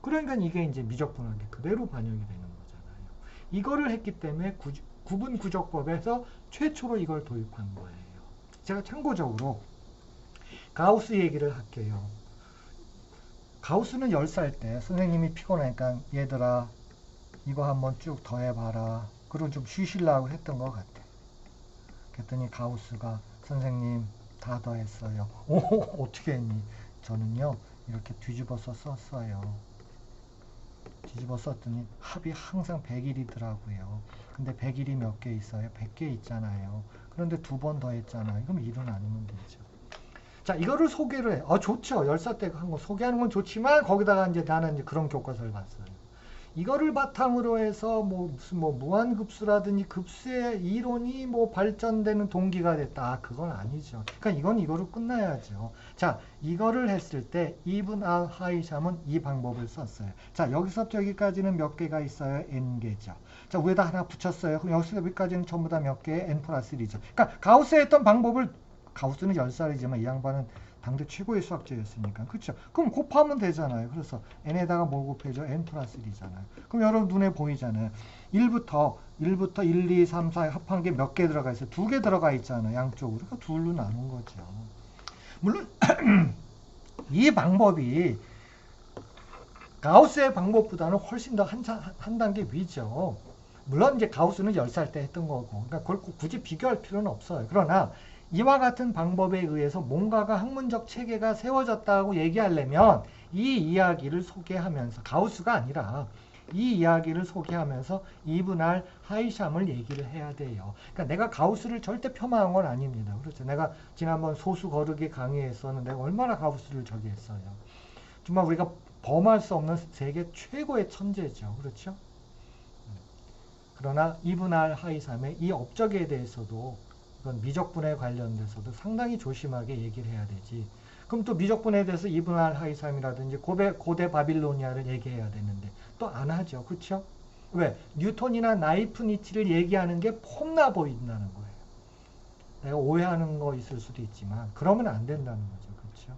그러니까 이게 이제 미적분학에 그대로 반영이 되는 거잖아요. 이거를 했기 때문에 구분구적법에서 최초로 이걸 도입한 거예요. 제가 참고적으로 가우스 얘기를 할게요. 가우스는 10살 때 선생님이 피곤하니까 얘들아 이거 한번 쭉 더해봐라. 그리고 좀 쉬시려고 했던 것 같아. 그랬더니 가우스가 선생님 다 더했어요. 오, 어떻게 했니? 저는요 이렇게 뒤집어서 썼어요. 뒤집어 썼더니 합이 항상 100일이더라고요. 근데 100일이 몇 개 있어요? 100개 있잖아요. 그런데 두 번 더 했잖아요. 그럼 1을 나누면 되죠. 자, 이거를 소개를 해. 좋죠. 열사 때 한 거 소개하는 건 좋지만 거기다가 이제 나는 이제 그런 교과서를 봤어요. 이거를 바탕으로 해서 무슨 무한급수라든지 급수의 이론이 발전되는 동기가 됐다. 그건 아니죠. 그러니까 이건 이거로 끝나야죠. 자, 이거를 했을 때 이븐 알 하이샴은 이 방법을 썼어요. 자, 여기서부터 여기까지는 몇 개가 있어요? n개죠. 자, 위에다 하나 붙였어요. 그럼 여기서 여기까지는 전부 다 몇 개? n 플러스 1이죠. 그러니까 가우스 했던 방법을, 가우스는 10살이지만 이 양반은 당대 최고의 수학자였으니까. 그렇죠? 그럼 곱하면 되잖아요. 그래서 n에다가 뭘 곱해줘? n 플러스 1이잖아요. 그럼 여러분 눈에 보이잖아요. 1부터 1, 2, 3, 4 합한 게 몇 개 들어가 있어요? 2개 들어가 있잖아요. 양쪽으로. 그러니까 둘로 나눈 거죠. 물론 이 방법이 가우스의 방법보다는 훨씬 더 한 단계 위죠. 물론 이제 가우스는 10살 때 했던 거고. 그러니까 그걸 굳이 비교할 필요는 없어요. 그러나 이와 같은 방법에 의해서 뭔가가 학문적 체계가 세워졌다고 얘기하려면 이 이야기를 소개하면서, 가우스가 아니라 이 이야기를 소개하면서 이분할 하이샴을 얘기를 해야 돼요. 그러니까 내가 가우스를 절대 폄하한 건 아닙니다. 그렇죠. 내가 지난번 소수 거르기 강의에서는 내가 얼마나 가우스를 저기 했어요. 정말 우리가 범할 수 없는 세계 최고의 천재죠. 그렇죠. 그러나 이분할 하이샴의 이 업적에 대해서도, 이건 미적분에 관련돼서도 상당히 조심하게 얘기를 해야 되지. 그럼 또 미적분에 대해서 이분할 하이샴이라든지 고대 바빌로니아를 얘기해야 되는데 또 안 하죠. 그렇죠? 왜? 뉴턴이나 나이프니치를 얘기하는 게 폼나 보인다는 거예요. 내가 오해하는 거 있을 수도 있지만 그러면 안 된다는 거죠. 그렇죠?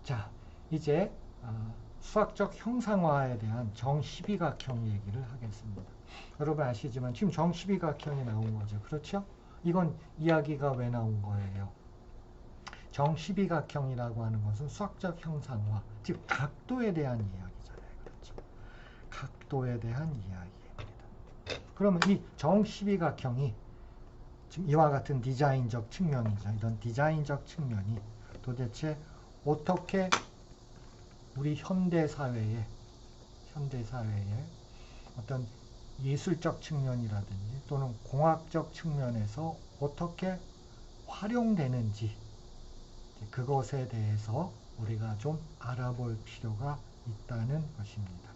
자, 이제 수학적 형상화에 대한 정12각형 얘기를 하겠습니다. 여러분 아시지만 지금 정12각형이 나온 거죠. 그렇죠? 이건 이야기가 왜 나온 거예요? 정12각형이라고 하는 것은 수학적 형상화, 즉 각도에 대한 이야기잖아요. 그렇죠? 각도에 대한 이야기입니다. 그러면 이 정12각형이 지금 이와 같은 디자인적 측면이죠. 이런 디자인적 측면이 도대체 어떻게 우리 현대사회에 어떤 예술적 측면이라든지 또는 공학적 측면에서 어떻게 활용되는지, 그것에 대해서 우리가 좀 알아볼 필요가 있다는 것입니다.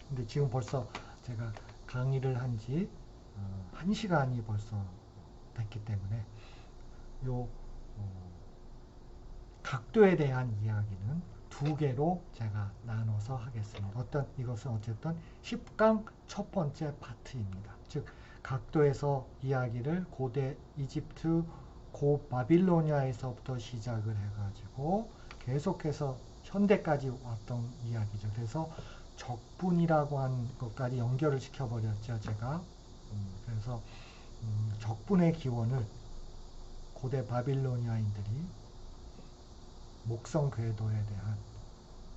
근데 지금 벌써 제가 강의를 한 지 1시간이 벌써 됐기 때문에 요 각도에 대한 이야기는 2개로 제가 나눠서 하겠습니다. 이것은 어쨌든 10강 첫 번째 파트입니다. 즉 각도에서 이야기를 고대 이집트, 고 바빌로니아에서부터 시작을 해가지고 계속해서 현대까지 왔던 이야기죠. 그래서 적분이라고 하는 것까지 연결을 시켜버렸죠. 제가. 그래서 적분의 기원을 고대 바빌로니아인들이 목성 궤도에 대한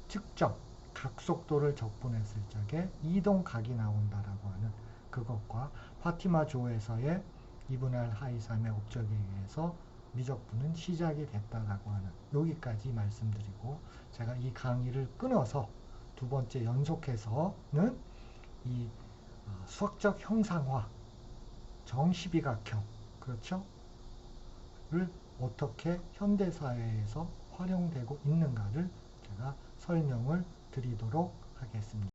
측정, 각속도를 적분했을 적에 이동각이 나온다라고 하는 그것과 파티마 조에서의 이분할 하이샴의 업적에 의해서 미적분은 시작이 됐다라고 하는, 여기까지 말씀드리고 제가 이 강의를 끊어서 두 번째 연속해서는 이 수학적 형상화, 정12각형, 그렇죠? 를 어떻게 현대사회에서 활용되고 있는가를 제가 설명을 드리도록 하겠습니다.